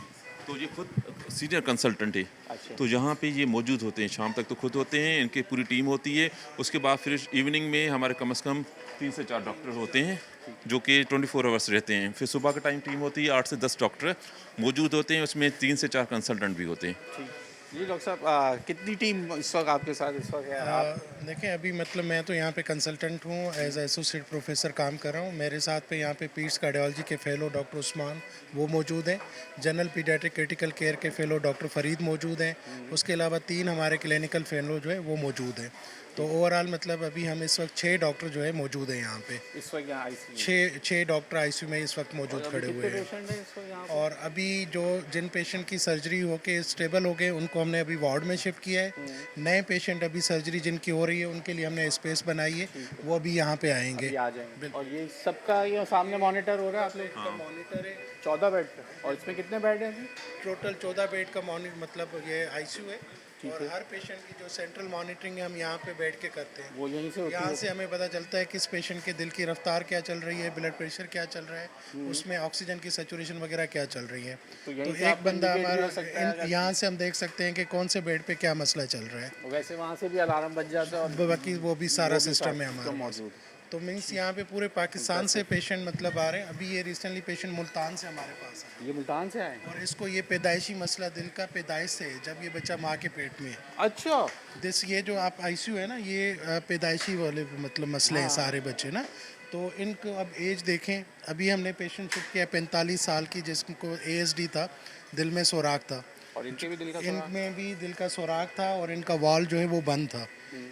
तो ये खुद सीनियर कंसल्टेंट है। अच्छा। तो जहाँ पे ये मौजूद होते हैं, शाम तक तो खुद होते हैं, इनकी पूरी टीम होती है। उसके बाद फिर इवनिंग में हमारे कम से कम 3 से 4 डॉक्टर होते हैं जो कि 24 आवर्स रहते हैं। फिर सुबह का टाइम टीम होती है, 8 से 10 डॉक्टर मौजूद होते हैं, उसमें 3 से 4 कंसल्टेंट भी होते हैं। जी डॉक्टर साहब, कितनी टीम इस वक्त आपके साथ इस वक्त है? देखें अभी मतलब मैं तो यहाँ पे कंसल्टेंट हूँ, एज एसोसिएट प्रोफेसर काम कर रहा हूँ। मेरे साथ पे यहाँ पे पीड्स कार्डियोलॉजी के फेलो डॉक्टर उस्मान वो मौजूद हैं, जनरल पीडियाट्रिक क्रिटिकल केयर के फेलो डॉक्टर फरीद मौजूद हैं, उसके अलावा 3 हमारे क्लिनिकल फेलो जो है वो मौजूद हैं। तो ओवरऑल मतलब अभी हम इस वक्त 6 डॉक्टर जो है मौजूद हैं यहाँ पे। इस वक्त यहाँ आईसीयू छः डॉक्टर आईसीयू में इस वक्त मौजूद खड़े हुए हैं। पेशेंट है इस वक्त यहाँ और अभी जो जिन पेशेंट की सर्जरी होके स्टेबल हो गए उनको हमने अभी वार्ड में शिफ्ट किया है। नए पेशेंट अभी सर्जरी जिनकी हो रही है उनके लिए हमने स्पेस बनाई है, वो अभी यहाँ पे आएंगे। आ जाएंगे। और ये सबका ये सामने मॉनिटर हो रहा है आप लोग का मॉनिटर है 14 बेड पे। और इसमें कितने बेड हैं जी? टोटल 14 बेड का मॉनिटर मतलब ये आईसीयू है। और हर पेशेंट की जो सेंट्रल मॉनिटरिंग है हम यहाँ पे बैठ के करते हैं। वो यहीं से होती यहाँ है? से हमें पता चलता है किस पेशेंट के दिल की रफ्तार क्या चल रही है, ब्लड प्रेशर क्या चल रहा है, उसमें ऑक्सीजन की सैचुरेशन वगैरह क्या चल रही है। तो तो यहीं से एक आप बंदा indicate भी हमारा हो सकता है अगर- यहाँ से हम देख सकते हैं कि कौन से बेड पे क्या मसला चल रहा है। वैसे वहाँ से भी अलार्म बज जाता है और बाकी वो भी सारा वो भी सिस्टम है सारा हमारे system पास। मौजूद। तो मीन्स यहाँ पे पूरे पाकिस्तान से पेशेंट मतलब आ रहे हैं। अभी ये रिसेंटली पेशेंट मुल्तान से हमारे पास है ये मुल्तान से आए? और इसको ये पैदाइशी मसला दिल का पैदाइश से है, जब ये बच्चा माँ के पेट में है। अच्छा। ये जो आप आईसीयू है ना, ये पैदाइशी वाले मतलब मसले हैं सारे बच्चे ना। तो इनको अब एज देखें, अभी हमने पेशेंट शिफ्ट किया 45 साल की जिसको ASD था, दिल में सुराख था। और इनके भी दिल का इनमें भी दिल का सुराख था और इनका वॉल जो है वो बंद था।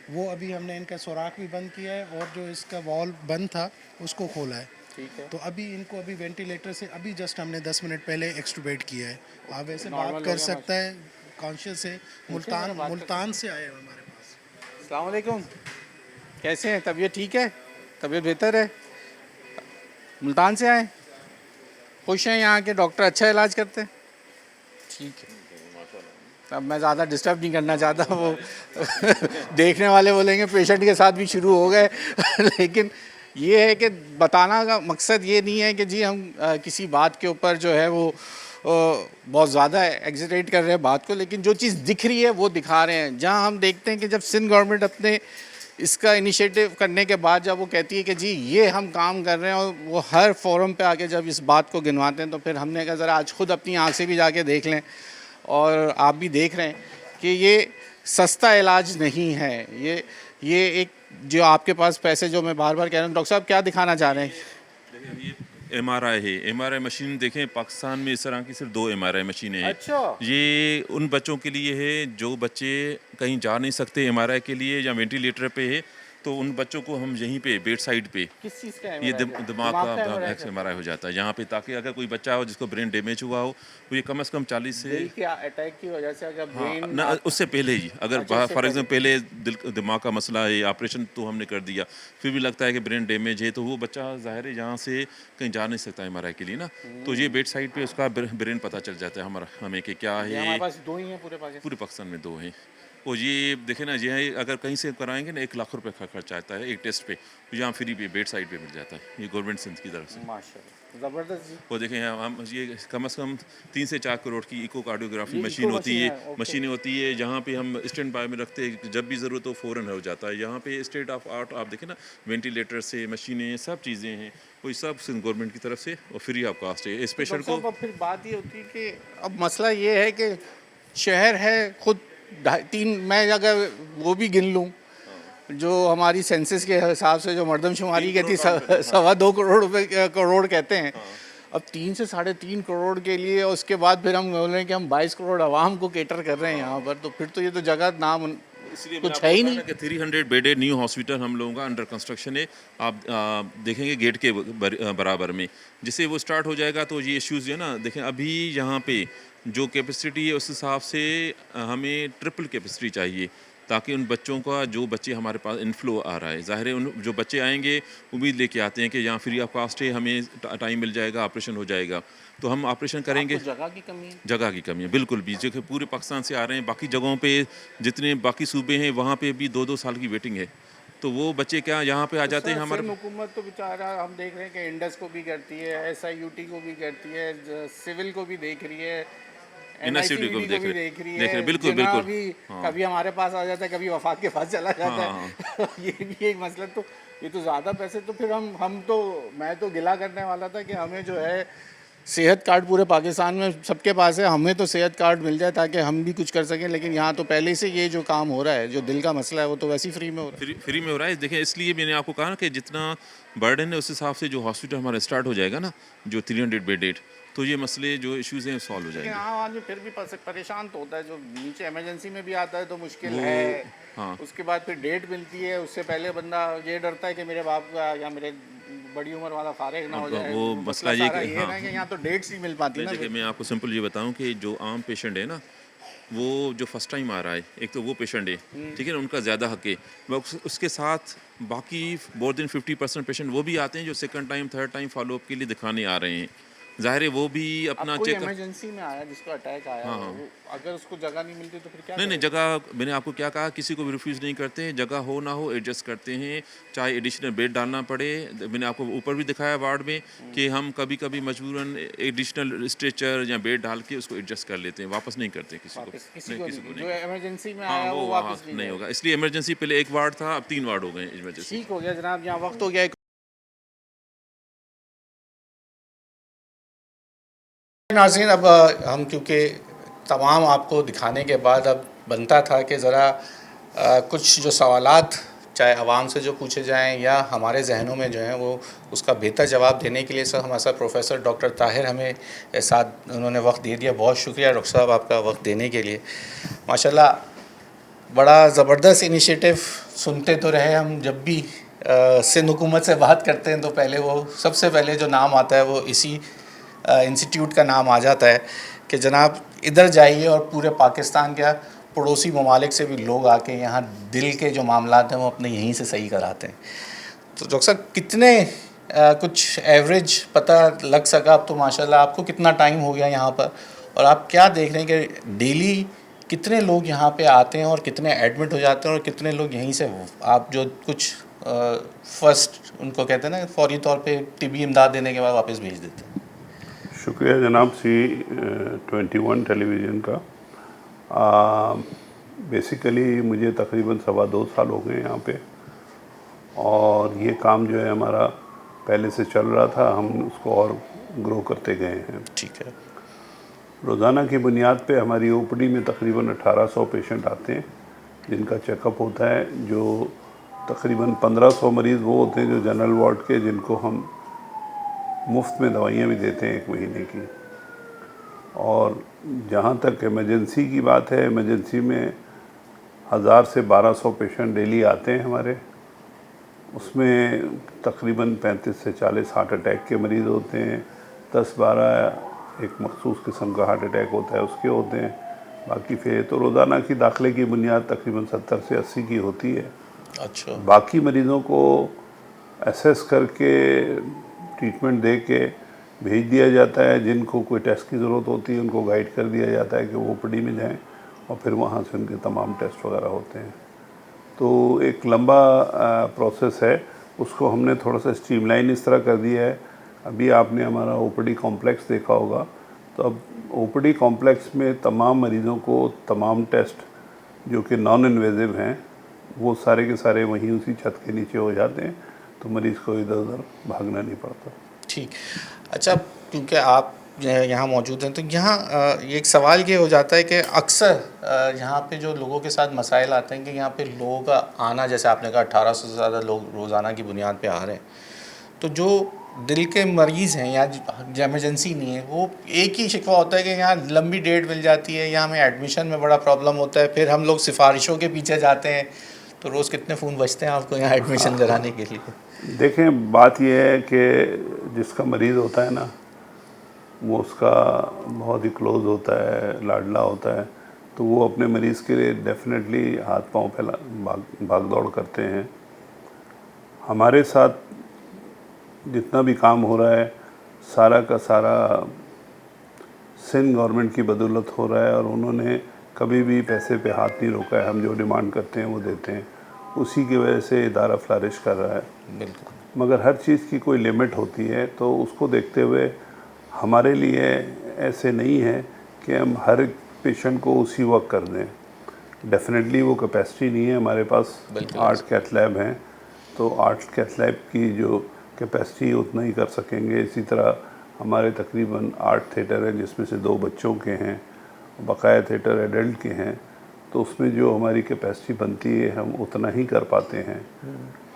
वो अभी हमने इनका सुराख भी बंद किया है और जो इसका वॉल बंद था उसको खोला है। ठीक है। तो अभी इनको अभी वेंटिलेटर से अभी जस्ट हमने 10 मिनट पहले एक्सटूबेट किया है। आप वैसे Normal बात हो कर गया सकता है, कॉन्शियस है। मुल्तान से आए हैं हमारे पास। अस्सलाम वालेकुम, कैसे हैं? तबीयत ठीक है? तबीयत बेहतर है? मुल्तान से आए? खुश हैं यहाँ के डॉक्टर अच्छा इलाज करते हैं? ठीक है। अब मैं ज़्यादा डिस्टर्ब नहीं करना चाहता, वो देखने वाले बोलेंगे पेशेंट के साथ भी शुरू हो गए लेकिन ये है कि बताना का मकसद ये नहीं है कि जी हम किसी बात के ऊपर जो है वो बहुत ज़्यादा एग्जिटेट कर रहे हैं बात को, लेकिन जो चीज़ दिख रही है वो दिखा रहे हैं। जहाँ हम देखते हैं कि जब सिंध गवर्नमेंट अपने इसका इनिशिएटिव करने के बाद जब वो कहती है कि जी ये हम काम कर रहे हैं और वो हर फोरम पे आके जब इस बात को गिनवाते हैं, तो फिर हमने कहा ज़रा आज खुद अपनी आँख से भी जाके देख लें। और आप भी देख रहे हैं कि ये सस्ता इलाज नहीं है। ये एक जो आपके पास पैसे, जो मैं बार बार कह रहा हूँ, डॉक्टर साहब क्या दिखाना चाह रहे हैं? देखिए ये MRI है। MRI मशीन देखें, पाकिस्तान में इस तरह की सिर्फ 2 MRI मशीनें हैं। अच्छा। ये उन बच्चों के लिए है जो बच्चे कहीं जा नहीं सकते MRI के लिए या वेंटिलेटर पे है, तो उन बच्चों को हम यहीं पे बेड साइड पे किस चीज़ का ये MRI? दिमाग MRI का MRI हो जाता है यहाँ पे, ताकि अगर कोई बच्चा हो जिसको ब्रेन डैमेज हुआ हो तो ये कम से कम 40 से दिल के अटैक की वजह से अगर हाँ, ब्रेन ना उससे पहले ही अगर अच्छा, उससे फॉर एग्जाम्पल पहले दिमाग का मसला है, ऑपरेशन तो हमने कर दिया, फिर भी लगता है कि ब्रेन डैमेज है, तो वो बच्चा ज़ाहिर है यहाँ से कहीं जा नहीं सकता MRI के लिए ना। तो ये बेड साइड पे उसका ब्रेन पता चल जाता है हमें कि क्या ये है। हमारे पास 2 ही हैं पूरे पाकिस्तान में 2 हैं। और ये देखे ना, ये अगर कहीं से कराएंगे ना 1 लाख रुपए का खर्चा आता है एक टेस्ट पे, तो यहाँ फ्री पे बेड साइड पे मिल जाता है, ये गवर्नमेंट सिंध की तरफ से। माशाल्लाह, ज़बरदस्त जी। वो देखें हम ये कम से कम 3 से 4 करोड़ की इकोकार्डियोग्राफी ये मशीन इको होती मशीन है, है, ओके। मशीनें होती है जहाँ पे हम स्टैंड बाय में रखते हैं, जब भी ज़रूरत हो फ़ौरन हो जाता है। यहाँ पे स्टेट ऑफ आर्ट आप देखें ना, वेंटिलेटर से मशीनें सब चीज़ें हैं, वही सब सिंध गवर्नमेंट की तरफ से और फ्री ऑफ कास्ट है। इस पेशेंट डॉक्टर को साहब, अब फिर बात ये होती है कि अब मसला ये है कि शहर है खुद 3, मैं अगर वो भी गिन लूँ जो हमारी सेंसस के हिसाब से जो मर्दमशुमारी कहती 2.25 करोड़ कहते हैं, अब 3 से 3.5 करोड़ के लिए, उसके बाद फिर हम बोल रहे हैं कि हम 22 करोड़ आवाम को केटर कर रहे हैं यहाँ पर, तो फिर तो ये तो जगह नाम इसलिए कुछ है ही नहीं। कि 300 बेडेड न्यू हॉस्पिटल हम लोगों का अंडर कंस्ट्रक्शन है। आप देखेंगे गेट के बराबर में, जिससे वो स्टार्ट हो जाएगा तो ये इश्यूज़ जो है ना, देखें अभी यहाँ पे जो कैपेसिटी है उस हिसाब से हमें ट्रिपल कैपेसिटी चाहिए, ताकि उन बच्चों का, जो बच्चे हमारे पास इनफ्लो आ रहा है, ज़ाहिर है उन जो बच्चे आएंगे उम्मीद लेके आते हैं कि यहाँ फ्री ऑफ कास्ट है, हमें टाइम मिल जाएगा, ऑपरेशन हो जाएगा, तो हम ऑपरेशन करेंगे। जगह की कमी है? जगह की कमी है बिल्कुल भी, जो कि पूरे पाकिस्तान से आ रहे हैं, बाकी जगहों पे जितने बाकी सूबे हैं वहाँ पे भी 2-2 साल की वेटिंग है, तो वो बच्चे क्या यहाँ पे आ जाते हैं हमारे। हुकूमत तो बेचारा, हम देख रहे हैं कि इंडस को भी करती है, SIUT को भी करती है, सिविल को भी देख रही है, NICT को भी देख रही है, बिल्कुल जिन्ना बिल्कुल। भी कभी हमारे पास आ जाता है, कभी वफाक के पास चला जाता है ये भी एक मसला। तो ये तो ज़्यादा पैसे, तो फिर हम तो, मैं तो गिला करने वाला था कि हमें जो है सेहत कार्ड पूरे पाकिस्तान में सबके पास है, हमें तो सेहत कार्ड मिल जाए ताकि हम भी कुछ कर सकें, लेकिन यहाँ तो पहले से ये जो काम हो रहा है, जो दिल का मसला है, वो तो वैसे ही फ्री में हो रहा है। फ्री में हो रहा है। देखें, इसलिए मैंने आपको कहा ना कि जितना बर्डन है उस हिसाब से जो हॉस्पिटल हमारा स्टार्ट हो जाएगा ना, जो 300 बेडेड, तो ये मसले जो इश्यूज़ हैं सॉल्व हो लेकिन जाएंगे। आम आदमी फिर भी परेशान तो होता है, जो नीचे इमरजेंसी में भी आता है तो मुश्किल वो- है। हाँ। उसके बाद फिर डेट मिलती है, उससे पहले बंदा ये डरता है कि मेरे बाप का या मेरे बड़ी उम्र वाला फारिग ना हो अब जाए। वो मसला ये सारा कि- ये है हाँ। ना कि यहाँ तो डेट्स ही मिल पाती ना। देखिए मैं आपको सिंपल ये बताऊं कि जो आम पेशेंट है ना, वो जो फर्स्ट टाइम आ रहा है, एक तो वो पेशेंट है, ठीक है ना, उनका ज़्यादा हक है। उसके साथ बाकी मोर देन 50% पेशेंट वो भी आते हैं जो second time third time follow up के लिए दिखाने आ रहे हैं। ज़ाहिर है वो भी अपना अब कोई चेकअप। इमरजेंसी में आया जिसको अटैक आया, हाँ, हाँ। वो अगर उसको जगह नहीं मिलती तो फिर क्या नहीं नहीं, करेगा? जगह मैंने आपको क्या कहा, किसी को भी रिफ्यूज़ नहीं करते, जगह हो ना हो एडजस्ट करते हैं, चाहे एडिशनल बेड डालना पड़े। मैंने आपको ऊपर भी दिखाया वार्ड में कि हम कभी कभी मजबूरन एडिशनल स्ट्रेचर या बेड डाल के उसको एडजस्ट कर लेते हैं, वापस नहीं करते किसी को। वापस किसी नहीं, को किसी नहीं, को जो नहीं। इमरजेंसी में हाँ आया वो वो वहाँ वापस नहीं होगा, इसलिए इमरजेंसी पहले एक वार्ड था, अब 3 वार्ड हो गए इमरजेंसी। ठीक हो गया जनाब, यहाँ वक्त हो गया। नाज़रीन, अब हम क्योंकि तमाम आपको दिखाने के बाद अब बनता था कि ज़रा कुछ जो सवालात चाहे आवाम से जो पूछे जाएं या हमारे जहनों में जो है वो उसका बेहतर जवाब देने के लिए सर हमारे साथ प्रोफेसर डॉक्टर ताहिर हमें साथ उन्होंने वक्त दे दिया। बहुत शुक्रिया डॉक्टर साहब आपका वक्त देने के लिए। माशाल्लाह बड़ा ज़बरदस्त इनिशिएटिव। सुनते तो रहे हम, जब भी सिंध हुकूमत से बात करते हैं तो पहले वो सबसे पहले जो नाम आता है वो इसी इंस्टीट्यूट का नाम आ जाता है कि जनाब इधर जाइए और पूरे पाकिस्तान के पड़ोसी ममालिक से भी लोग आके यहाँ दिल के जो मामलात हैं वो अपने यहीं से सही कराते हैं। तो डॉक्टर साहब कितने कुछ एवरेज पता लग सका अब तो माशाल्लाह, आपको कितना टाइम हो गया यहाँ पर और आप क्या देख रहे हैं कि डेली कितने लोग यहाँ पे आते हैं और कितने एडमिट हो जाते हैं और कितने लोग यहीं से आप जो कुछ फर्स्ट उनको कहते हैं ना फौरी तौर पे तिब्बी इमदाद देने के बाद वापस भेज देते हैं? शुक्रिया जनाब C21 टेलीविज़न का। बेसिकली मुझे तकरीबन 2.25 साल हो गए यहाँ पे और ये काम जो है हमारा पहले से चल रहा था, हम उसको और ग्रो करते गए हैं। ठीक है। रोज़ाना की बुनियाद पे हमारी ओपीडी में तकरीबन 1800 पेशेंट आते हैं जिनका चेकअप होता है। जो तकरीबन 1500 मरीज़ वो होते हैं जो जनरल वार्ड के, जिनको हम मुफ्त में दवाइयाँ भी देते हैं 1 महीने की। और जहाँ तक इमरजेंसी की बात है, इमरजेंसी में 1000 से 1200 पेशेंट डेली आते हैं हमारे। उसमें तकरीबन 35 से 40 हार्ट अटैक के मरीज़ होते हैं, 10-12 एक मखसूस किस्म का हार्ट अटैक होता है उसके होते हैं। बाकी फिर तो रोज़ाना की दाखिले की बुनियाद तकरीबन 70 से 80 की होती है। अच्छा। बाकी मरीज़ों को असेस करके ट्रीटमेंट दे के भेज दिया जाता है। जिनको कोई टेस्ट की ज़रूरत होती है उनको गाइड कर दिया जाता है कि वो ओपीडी में जाएं और फिर वहाँ से उनके तमाम टेस्ट वगैरह होते हैं। तो एक लंबा प्रोसेस है, उसको हमने थोड़ा सा स्ट्रीमलाइन इस तरह कर दिया है। अभी आपने हमारा ओपीडी कॉम्प्लेक्स देखा होगा, तो अब ओपीडी कॉम्प्लेक्स में तमाम मरीज़ों को तमाम टेस्ट जो कि नॉन इन्वेजिव हैं वो सारे के सारे वहीं उसी छत के नीचे हो जाते हैं, तो मरीज़ को इधर उधर भागना नहीं पड़ता। ठीक। अच्छा, क्योंकि आप यहाँ मौजूद हैं तो यहाँ ये एक सवाल ये हो जाता है कि अक्सर यहाँ पे जो लोगों के साथ मसाइल आते हैं कि यहाँ पे लोगों का आना, जैसे आपने कहा 1800 से ज़्यादा लोग रोज़ाना की बुनियाद पे आ रहे हैं, तो जो दिल के मरीज़ हैं या जो इमरजेंसी नहीं है, वो एक ही शिकवा होता है कि यहाँ लंबी डेट मिल जाती है या हमें एडमिशन में बड़ा प्रॉब्लम होता है, फिर हम लोग सिफारिशों के पीछे जाते हैं। तो रोज़ कितने फ़ोन बजते हैं आपको यहाँ एडमिशन कराने के लिए? देखें, बात यह है कि जिसका मरीज़ होता है ना, वो उसका बहुत ही क्लोज होता है, लाडला होता है, तो वो अपने मरीज़ के लिए डेफिनेटली हाथ पांव फैला भाग दौड़ करते हैं। हमारे साथ जितना भी काम हो रहा है सारा का सारा सिंध गवर्नमेंट की बदौलत हो रहा है और उन्होंने कभी भी पैसे पे हाथ नहीं रोका है। हम जो डिमांड करते हैं वो देते हैं, उसी की वजह से इदारा फ्लरिश कर रहा है। बिल्कुल। मगर हर चीज़ की कोई लिमिट होती है, तो उसको देखते हुए हमारे लिए ऐसे नहीं है कि हम हर पेशेंट को उसी वक्त कर दें। डेफिनेटली वो कैपेसिटी नहीं है हमारे पास। 8 कैथ लैब हैं, तो 8 कैथ लैब की जो कैपेसिटी उतना ही कर सकेंगे। इसी तरह हमारे तकरीबन 8 थिएटर हैं जिसमें से 2 बच्चों के हैं, बकाया थिएटर एडल्ट के हैं, तो उसमें जो हमारी कैपेसिटी बनती है हम उतना ही कर पाते हैं।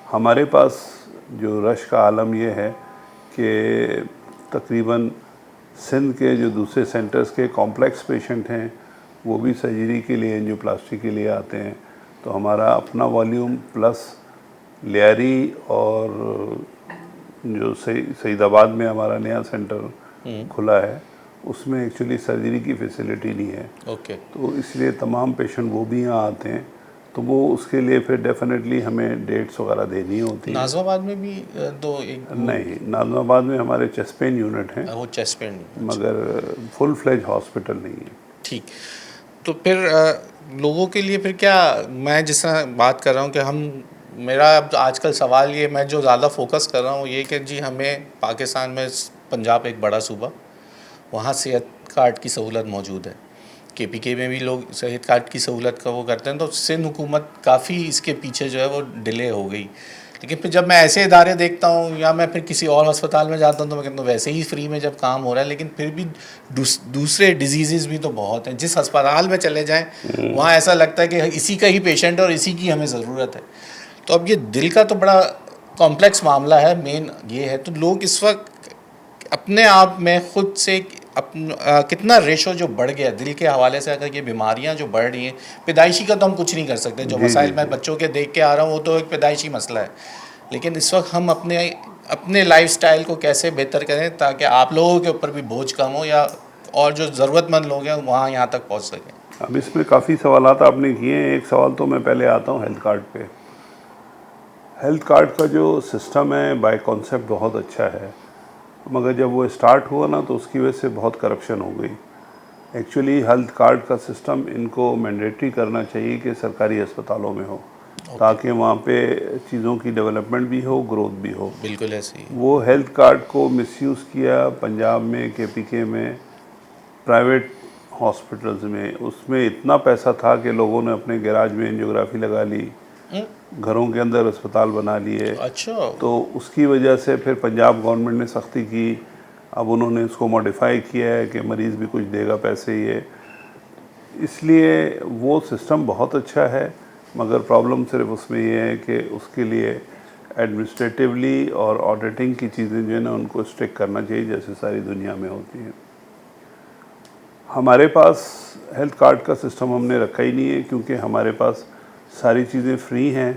हमारे पास जो रश का आलम यह है कि तकरीबन सिंध के जो दूसरे सेंटर्स के कॉम्प्लेक्स पेशेंट हैं वो भी सर्जरी के लिए एंजियोप्लास्टी के लिए आते हैं। तो हमारा अपना वॉल्यूम प्लस लियारी और जो सईदाबाद में हमारा नया सेंटर खुला है उसमें एक्चुअली सर्जरी की फैसिलिटी नहीं है। ओके। तो इसलिए तमाम पेशेंट वो भी यहाँ आते हैं, तो वो उसके लिए फिर डेफिनेटली हमें डेट्स वगैरह देनी होती है। नाज़िमाबाद में भी दो एक नहीं, नाज़िमाबाद में हमारे चेस्ट पेन यूनिट हैं, वो चेस्ट पेन, मगर फुल फ्लेज हॉस्पिटल नहीं है। ठीक। तो फिर लोगों के लिए फिर क्या, मैं जिस तरह बात कर रहा हूँ कि हम, मेरा अब आजकल सवाल ये, मैं जो ज़्यादा फोकस कर रहा हूँ ये कि जी हमें पाकिस्तान में, पंजाब एक बड़ा सूबा, वहाँ सेहत कार्ड की सहूलत मौजूद है, KPK में भी लोग सेहत कार्ड की सहूलत का वो करते हैं। तो सिंध हुकूमत काफ़ी इसके पीछे जो है वो डिले हो गई। लेकिन फिर जब मैं ऐसे इदारे देखता हूँ या मैं फिर किसी और अस्पताल में जाता हूँ तो मैं कहता हूँ वैसे ही फ्री में जब काम हो रहा है, लेकिन फिर भी दूसरे डिजीज़ भी तो बहुत हैं। जिस अस्पताल में चले जाएँ वहाँ ऐसा लगता है कि इसी का ही पेशेंट है और इसी की हमें ज़रूरत है। तो अब ये दिल का तो बड़ा कॉम्प्लेक्स मामला है, मेन ये है। तो लोग इस वक्त अपने आप में ख़ुद से कितना रेशो जो बढ़ गया दिल के हवाले से, अगर ये बीमारियां जो बढ़ रही हैं, पैदाइशी का तो हम कुछ नहीं कर सकते, जो मसाइल मैं बच्चों के देख के आ रहा हूँ वो तो एक पैदाइशी मसला है। लेकिन इस वक्त हम अपने लाइफस्टाइल को कैसे बेहतर करें ताकि आप लोगों के ऊपर भी बोझ कम हो, या और जो ज़रूरतमंद लोग हैं वहाँ यहाँ तक पहुँच सकें। अब इसमें काफ़ी सवालात आपने किए हैं। एक सवाल तो मैं पहले आता हूँ हेल्थ कार्ड पे। हेल्थ कार्ड का जो सिस्टम है बाय कॉन्सेप्ट बहुत अच्छा है, मगर जब वो स्टार्ट हुआ ना तो उसकी वजह से बहुत करप्शन हो गई। एक्चुअली हेल्थ कार्ड का सिस्टम इनको मैंडेटरी करना चाहिए कि सरकारी अस्पतालों में हो, ताकि वहाँ पे चीज़ों की डेवलपमेंट भी हो, ग्रोथ भी हो। बिल्कुल ऐसे ही। वो हेल्थ कार्ड को मिसयूज़ किया पंजाब में, KPK में, प्राइवेट हॉस्पिटल्स में। उसमें इतना पैसा था कि लोगों ने अपने गैराज में एंजियोग्राफी लगा ली, घरों के अंदर अस्पताल बना लिए। अच्छा। तो उसकी वजह से फिर पंजाब गवर्नमेंट ने सख्ती की। अब उन्होंने इसको मॉडिफाई किया है कि मरीज़ भी कुछ देगा पैसे ये, इसलिए वो सिस्टम बहुत अच्छा है। मगर प्रॉब्लम सिर्फ उसमें ये है कि उसके लिए एडमिनिस्ट्रेटिवली और ऑडिटिंग की चीज़ें जो है ना उनको स्ट्रिक्ट करना चाहिए, जैसे सारी दुनिया में होती हैं। हमारे पास हेल्थ कार्ड का सिस्टम हमने रखा ही नहीं है, क्योंकि हमारे पास सारी चीज़ें फ्री हैं।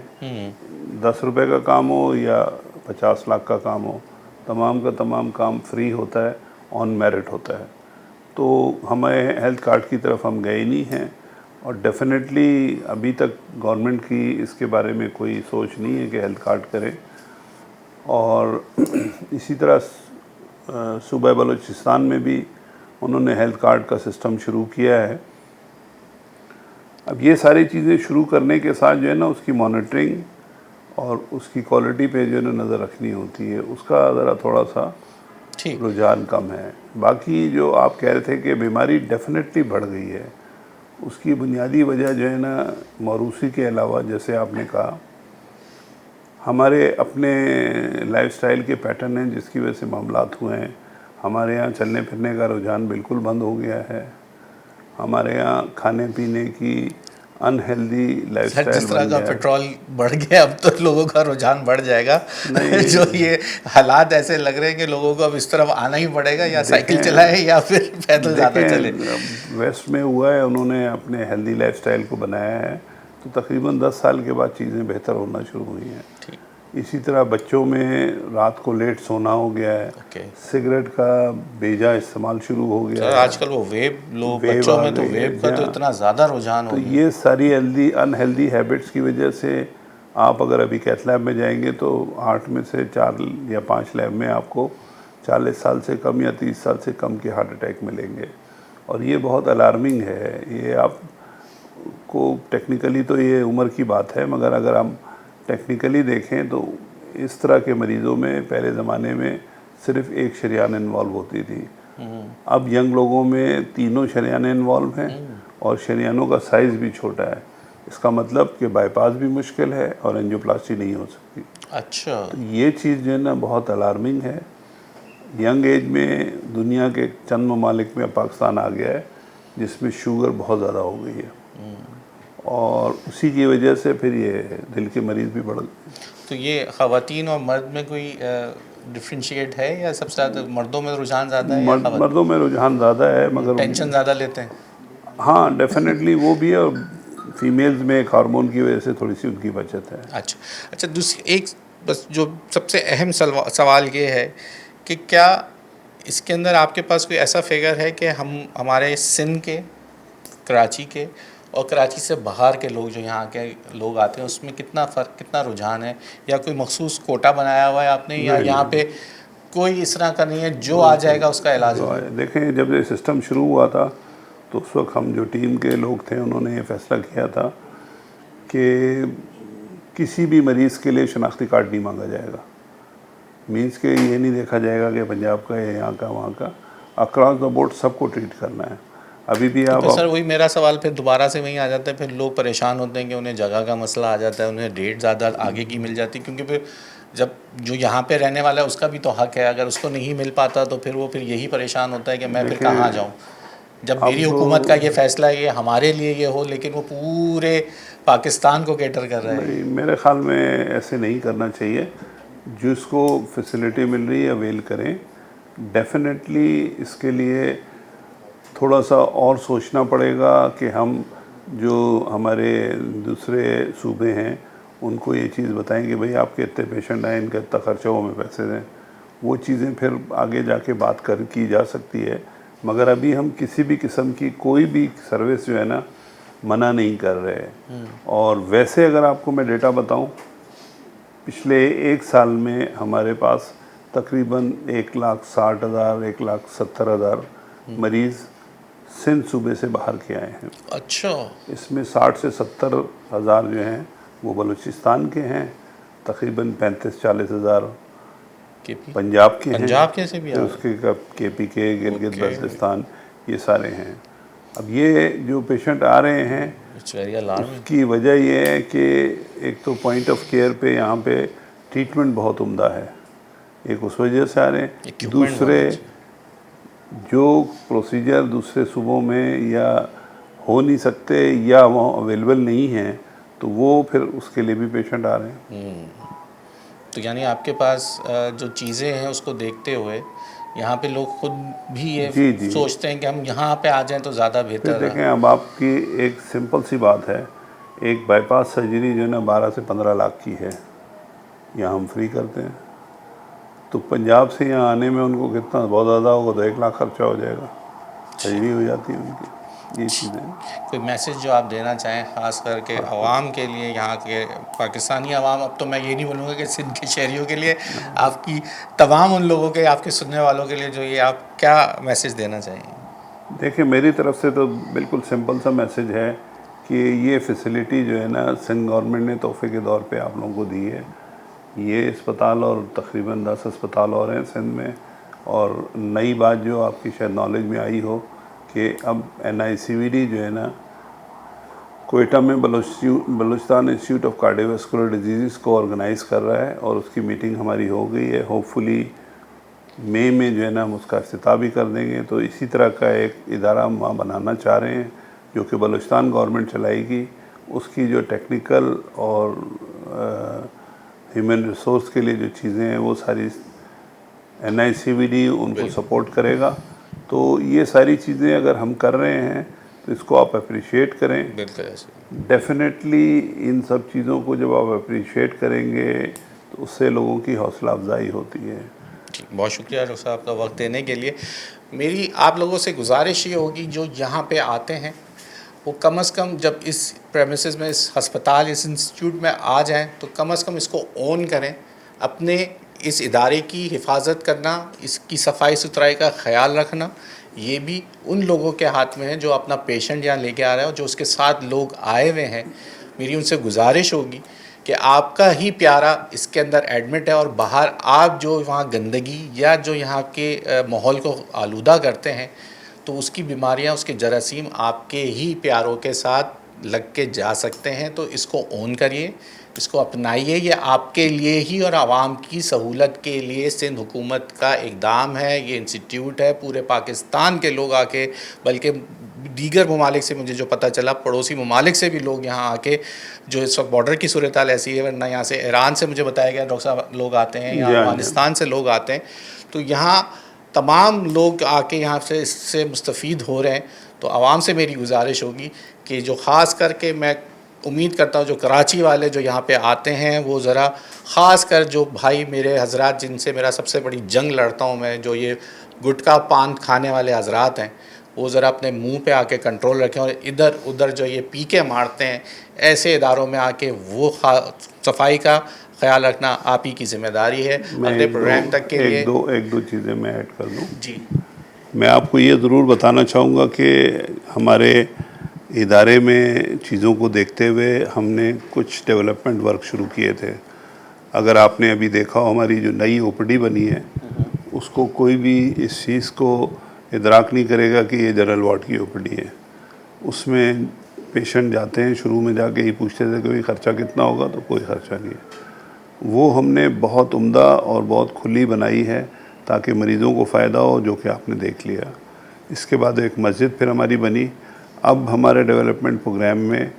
10 रुपए का काम हो या 50 लाख का काम हो, तमाम का तमाम काम फ्री होता है, ऑन मेरिट होता है। तो हमें हेल्थ कार्ड की तरफ हम गए नहीं हैं, और डेफिनेटली अभी तक गवर्नमेंट की इसके बारे में कोई सोच नहीं है कि हेल्थ कार्ड करें। और इसी तरह सूबा बलूचिस्तान में भी उन्होंने हेल्थ कार्ड का सिस्टम शुरू किया है। अब ये सारी चीज़ें शुरू करने के साथ जो है ना उसकी मॉनिटरिंग और उसकी क्वालिटी पे जो है ना नज़र रखनी होती है, उसका ज़रा थोड़ा सा रुझान कम है। बाकी जो आप कह रहे थे कि बीमारी डेफिनेटली बढ़ गई है, उसकी बुनियादी वजह जो है ना मौरूसी के अलावा, जैसे आपने कहा, हमारे अपने लाइफस्टाइल के पैटर्न हैं जिसकी वजह से मामलात हुए हैं। हमारे यहाँ चलने फिरने का रुझान बिल्कुल बंद हो गया है। हमारे यहाँ खाने पीने की अनहेल्दी लाइफस्टाइल, जिस तरह का पेट्रोल बढ़ गया अब तो लोगों का रुझान बढ़ जाएगा। जो ये हालात ऐसे लग रहे हैं कि लोगों को अब इस तरफ आना ही पड़ेगा, या साइकिल चलाए या फिर पैदल ज़्यादा चले। वेस्ट में हुआ है, उन्होंने अपने हेल्दी लाइफस्टाइल को बनाया है, तो तकरीबन 10 साल के बाद चीज़ें बेहतर होना शुरू हुई हैं। इसी तरह बच्चों में रात को लेट सोना हो गया है। सिगरेट का बेजा इस्तेमाल शुरू हो गया है। आजकल वो वेब बच्चों में तो वेब का तो इतना ज़्यादा रुझान हो गया। तो ये सारी अनहेल्दी हैबिट्स की वजह से आप अगर अभी कैथ लैब में जाएंगे तो 8 में से 4 या 5 लैब में आपको 40 साल से कम या 30 साल से कम के हार्ट अटैक मिलेंगे, और ये बहुत अलार्मिंग है। ये आपको टेक्निकली तो ये उम्र की बात है, मगर अगर हम टेक्निकली देखें तो इस तरह के मरीज़ों में पहले ज़माने में सिर्फ एक शरीयान इन्वॉल्व होती थी। अब यंग लोगों में तीनों शरीयान इन्वॉल्व हैं, और शरीयानों का साइज़ भी छोटा है। इसका मतलब कि बाईपास भी मुश्किल है और एंजियोप्लास्टी नहीं हो सकती। अच्छा। तो ये चीज़ जो है ना बहुत अलार्मिंग है। यंग एज में दुनिया के चंद ममालिक में पाकिस्तान आ गया है जिसमें शुगर बहुत ज़्यादा हो गई है, और उसी की वजह से फिर ये दिल के मरीज़ भी बढ़ गए। तो ये ख़वातीन और मर्द में कोई डिफ्रेंशिएट है या सबसे ज़्यादा मर्दों में रुझान ज़्यादा है या मर्दों में रुझान ज़्यादा है, मगर टेंशन ज़्यादा लेते हैं? हाँ डेफिनेटली वो भी है, और फीमेल्स में एक हार्मोन की वजह से थोड़ी सी उनकी बचत है। अच्छा दूसरी एक बस जो सबसे अहम सवाल ये है कि क्या इसके अंदर आपके पास कोई ऐसा फिगर है कि हमारे सिंध के, कराची के और कराची से बाहर के लोग जो यहाँ के लोग आते हैं उसमें कितना फ़र्क, कितना रुझान है, या कोई मखसूस कोटा बनाया हुआ है आपने, या यहाँ पे कोई इस तरह का नहीं है जो आ जाएगा उसका इलाज है? देखें, जब ये सिस्टम शुरू हुआ था तो उस वक्त हम जो टीम के लोग थे उन्होंने ये फैसला किया था कि किसी भी मरीज़ के लिए शनाख्ती कार्ड नहीं मांगा जाएगा। मीन्स के ये नहीं देखा जाएगा कि पंजाब का है, यहाँ का, वहाँ का, अक्रॉस द बोर्ड सबको ट्रीट करना है। अभी भी आप तो सर वही मेरा सवाल फिर दोबारा से वहीं आ जाता है, फिर लोग परेशान होते हैं कि उन्हें जगह का मसला आ जाता है, उन्हें डेट ज़्यादा आगे की मिल जाती है, क्योंकि फिर जब जो यहाँ पे रहने वाला है उसका भी तो हक है, अगर उसको नहीं मिल पाता तो फिर वो फिर यही परेशान होता है कि मैं फिर कहाँ जाऊँ। जब मेरी हुकूमत का ये फ़ैसला है, ये हमारे लिए ये हो, लेकिन वो पूरे पाकिस्तान को कैटर कर रहा है। मेरे ख़्याल में ऐसे नहीं करना चाहिए। जिसको फैसिलिटी मिल रही है अवेल करें। डेफिनेटली इसके लिए थोड़ा सा और सोचना पड़ेगा कि हम जो हमारे दूसरे सूबे हैं उनको ये चीज़ बताएं कि भाई आपके इतने पेशेंट आए, इनका इतना खर्चा हो, हमें पैसे दें। वो चीज़ें फिर आगे जाके बात की जा सकती है, मगर अभी हम किसी भी किस्म की कोई भी सर्विस जो है ना मना नहीं कर रहे। और वैसे अगर आपको मैं डेटा बताऊं, पिछले एक साल में हमारे पास तकरीबन 1,60,000 1,70,000 मरीज़ सिंध सूबे से बाहर के आए हैं। अच्छा। इसमें 60 से 70 हज़ार जो हैं वो बलूचिस्तान के हैं, तकरीबन 35-40 हज़ार पंजाब के हैं, पंजाब के से भी उसके KPK, गिलगित बल्तिस्तान, ये सारे हैं। अब ये जो पेशेंट आ रहे हैं उसकी वजह ये है कि एक तो पॉइंट ऑफ केयर पे यहाँ पे ट्रीटमेंट बहुत उम्दा है, एक उस वजह से आ रहे हैं। दूसरे जो प्रोसीजर दूसरे सूबों में या हो नहीं सकते या वहाँ अवेलेबल नहीं हैं, तो वो फिर उसके लिए भी पेशेंट आ रहे हैं। तो यानी आपके पास जो चीज़ें हैं उसको देखते हुए यहाँ पे लोग खुद भी ये सोचते हैं कि हम यहाँ पे आ जाएं तो ज़्यादा बेहतर है। देखें, अब आपकी एक सिंपल सी बात है, एक बाईपास सर्जरी जो है ना 12 से 15 लाख की है, यहाँ हम फ्री करते हैं। तो पंजाब से यहाँ आने में उनको कितना बहुत ज़्यादा होगा तो 1 लाख खर्चा हो जाएगा, सर्जरी हो जाती है उनकी। ये चीज़ें कोई मैसेज जो आप देना चाहें ख़ास करके आवाम के लिए, यहाँ के पाकिस्तानी आवाम, अब तो मैं ये नहीं बोलूँगा कि सिंध के शहरियों के लिए, आपकी तमाम उन लोगों के, आपके सुनने वालों के लिए जो ये आप क्या मैसेज देना चाहेंगे? देखिए, मेरी तरफ से तो बिल्कुल सिंपल सा मैसेज है कि ये फैसिलिटी जो है ना सिंध गवर्नमेंट ने तोहफे के तौर पे आप लोगों को दी है। ये अस्पताल और तकरीबन 10 अस्पताल और हैं सिंध में। और नई बात जो आपकी शायद नॉलेज में आई हो कि अब NICVD जो है ना कोयटा में Balochistan institute of cardiovascular disease को ऑर्गेनाइज़ कर रहा है, और उसकी मीटिंग हमारी हो गई है। होपफुली मई में जो है ना हम उसका इफ्तिताह भी कर देंगे। तो इसी तरह का एक इदारा हम वहाँ बनाना चाह रहे हैं जो कि बलूचिस्तान गवर्नमेंट चलाएगी। उसकी जो टेक्निकल और ह्यूमन रिसोर्स के लिए जो चीज़ें हैं वो सारी NICVD उनको सपोर्ट करेगा। तो ये सारी चीज़ें अगर हम कर रहे हैं तो इसको आप अप्रिशिएट करें। डेफिनेटली इन सब चीज़ों को जब आप अप्रिशिएट करेंगे तो उससे लोगों की हौसला अफजाई होती है। बहुत शुक्रिया डॉक्टर साहब आपका वक्त देने के लिए। मेरी आप लोगों से गुजारिश ये होगी जो यहाँ पे आते हैं वो कम से कम जब इस प्रेमिसेस में, इस अस्पताल, इस इंस्टीट्यूट में आ जाएं तो कम से कम इसको ओन करें, अपने इस इदारे की हिफाजत करना, इसकी सफाई सुथराई का ख्याल रखना, ये भी उन लोगों के हाथ में है जो अपना पेशेंट यहाँ लेके आ रहा है और जो उसके साथ लोग आए हुए हैं। मेरी उनसे गुजारिश होगी कि आपका ही प्यारा इसके अंदर एडमिट है और बाहर आप जो वहाँ गंदगी या जो यहाँ के माहौल को आलूदा करते हैं तो उसकी बीमारियाँ, उसके जरासीम आपके ही प्यारों के साथ लग के जा सकते हैं। तो इसको ओन करिए, इसको अपनाइए। ये आपके लिए ही और आवाम की सहूलत के लिए सिंध हुकूमत का इकदाम है। ये इंस्टीट्यूट है, पूरे पाकिस्तान के लोग आके, बल्कि दीगर ममालिक से मुझे जो पता चला, पड़ोसी ममालिक से भी लोग यहाँ आके, जो इस वक्त बॉर्डर की सूरत हाल ऐसी है, वरना यहाँ से ईरान से मुझे बताया गया डॉक्टर साहब लोग आते हैं, या अफगानिस्तान से लोग आते हैं, तो यहाँ तमाम लोग आके यहाँ से इससे मुस्तफ़ीद हो रहे हैं। तो आवाम से मेरी गुजारिश होगी कि जो ख़ास करके मैं उम्मीद करता हूँ जो कराची वाले जो यहाँ पे आते हैं, वो ज़रा ख़ास कर जो भाई मेरे हजरात जिनसे मेरा सबसे बड़ी जंग लड़ता हूँ मैं, जो ये गुटखा पान खाने वाले हजरात हैं, वो ज़रा अपने मुंह पे आके कंट्रोल रखें, और इधर उधर जो ये पी के मारते हैं, ऐसे इदारों में आके वो सफाई का ख्याल रखना आप ही की जिम्मेदारी है। अगले प्रोग्राम तक के लिए एक दो चीज़ें मैं ऐड कर दूँ। जी, मैं आपको ये ज़रूर बताना चाहूँगा कि हमारे इदारे में चीज़ों को देखते हुए हमने कुछ डेवलपमेंट वर्क शुरू किए थे। अगर आपने अभी देखा हो, हमारी जो नई ओपीडी बनी है, उसको कोई भी इस चीज़ को इदराक नहीं करेगा कि ये जनरल वार्ड की ओपीडी है। उसमें पेशेंट जाते हैं, शुरू में जाके ही पूछते थे कि भाई ख़र्चा कितना होगा, तो कोई ख़र्चा नहीं है। वो हमने बहुत उम्दा और बहुत खुली बनाई है ताकि मरीज़ों को फ़ायदा हो, जो कि आपने देख लिया। इसके बाद एक मस्जिद फिर हमारी बनी। अब हमारे डेवलपमेंट प्रोग्राम में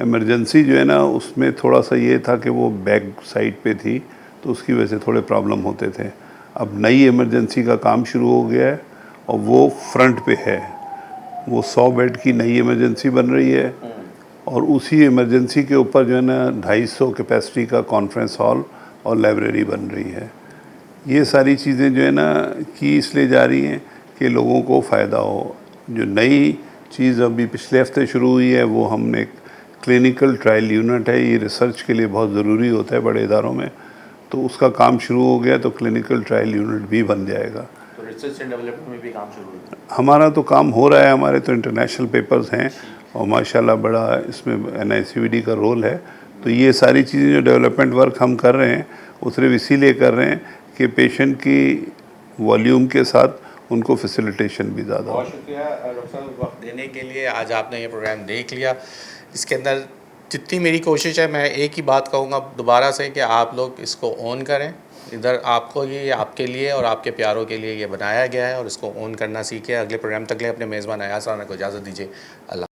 इमरजेंसी जो है ना, उसमें थोड़ा सा ये था कि वो बैक साइड पे थी, तो उसकी वजह से थोड़े प्रॉब्लम होते थे। अब नई इमरजेंसी का काम शुरू हो गया है और वो फ्रंट पे है। वो 100 बेड की नई इमरजेंसी बन रही है, और उसी इमरजेंसी के ऊपर जो है ना 250 कैपेसिटी का कॉन्फ्रेंस हॉल और लाइब्रेरी बन रही है। ये सारी चीज़ें जो है ना की इसलिए जा रही हैं कि लोगों को फ़ायदा हो। जो नई चीज़ अभी पिछले हफ्ते शुरू हुई है, वो हमने क्लिनिकल ट्रायल यूनिट है, ये रिसर्च के लिए बहुत ज़रूरी होता है बड़े इदारों में, तो उसका काम शुरू हो गया, तो क्लिनिकल ट्रायल यूनिट भी बन जाएगा। तो रिसर्च एंड डेवलपमेंट में भी काम शुरू हो गया। हमारा तो काम हो रहा है, हमारे तो इंटरनेशनल पेपर्स हैं और माशाल्लाह बड़ा इसमें NICVD का रोल है। तो ये सारी चीज़ें जो डेवलपमेंट वर्क हम कर रहे हैं, वो सिर्फ इसीलिए कर रहे हैं कि पेशेंट की वॉल्यूम के साथ उनको फैसिलिटेशन भी ज़्यादा हो। बहुत शुक्रिया डॉक्टर साहब वक्त देने के लिए। आज आपने ये प्रोग्राम देख लिया। इसके अंदर जितनी मेरी कोशिश है, मैं एक ही बात कहूँगा दोबारा से कि आप लोग इसको ऑन करें। इधर आपको ये आपके लिए और आपके प्यारों के लिए ये बनाया गया है, और इसको ऑन करना सीखें। अगले प्रोग्राम तक ले अपने मेज़बान अयाज राना को इजाज़त दीजिए। अल्लाह।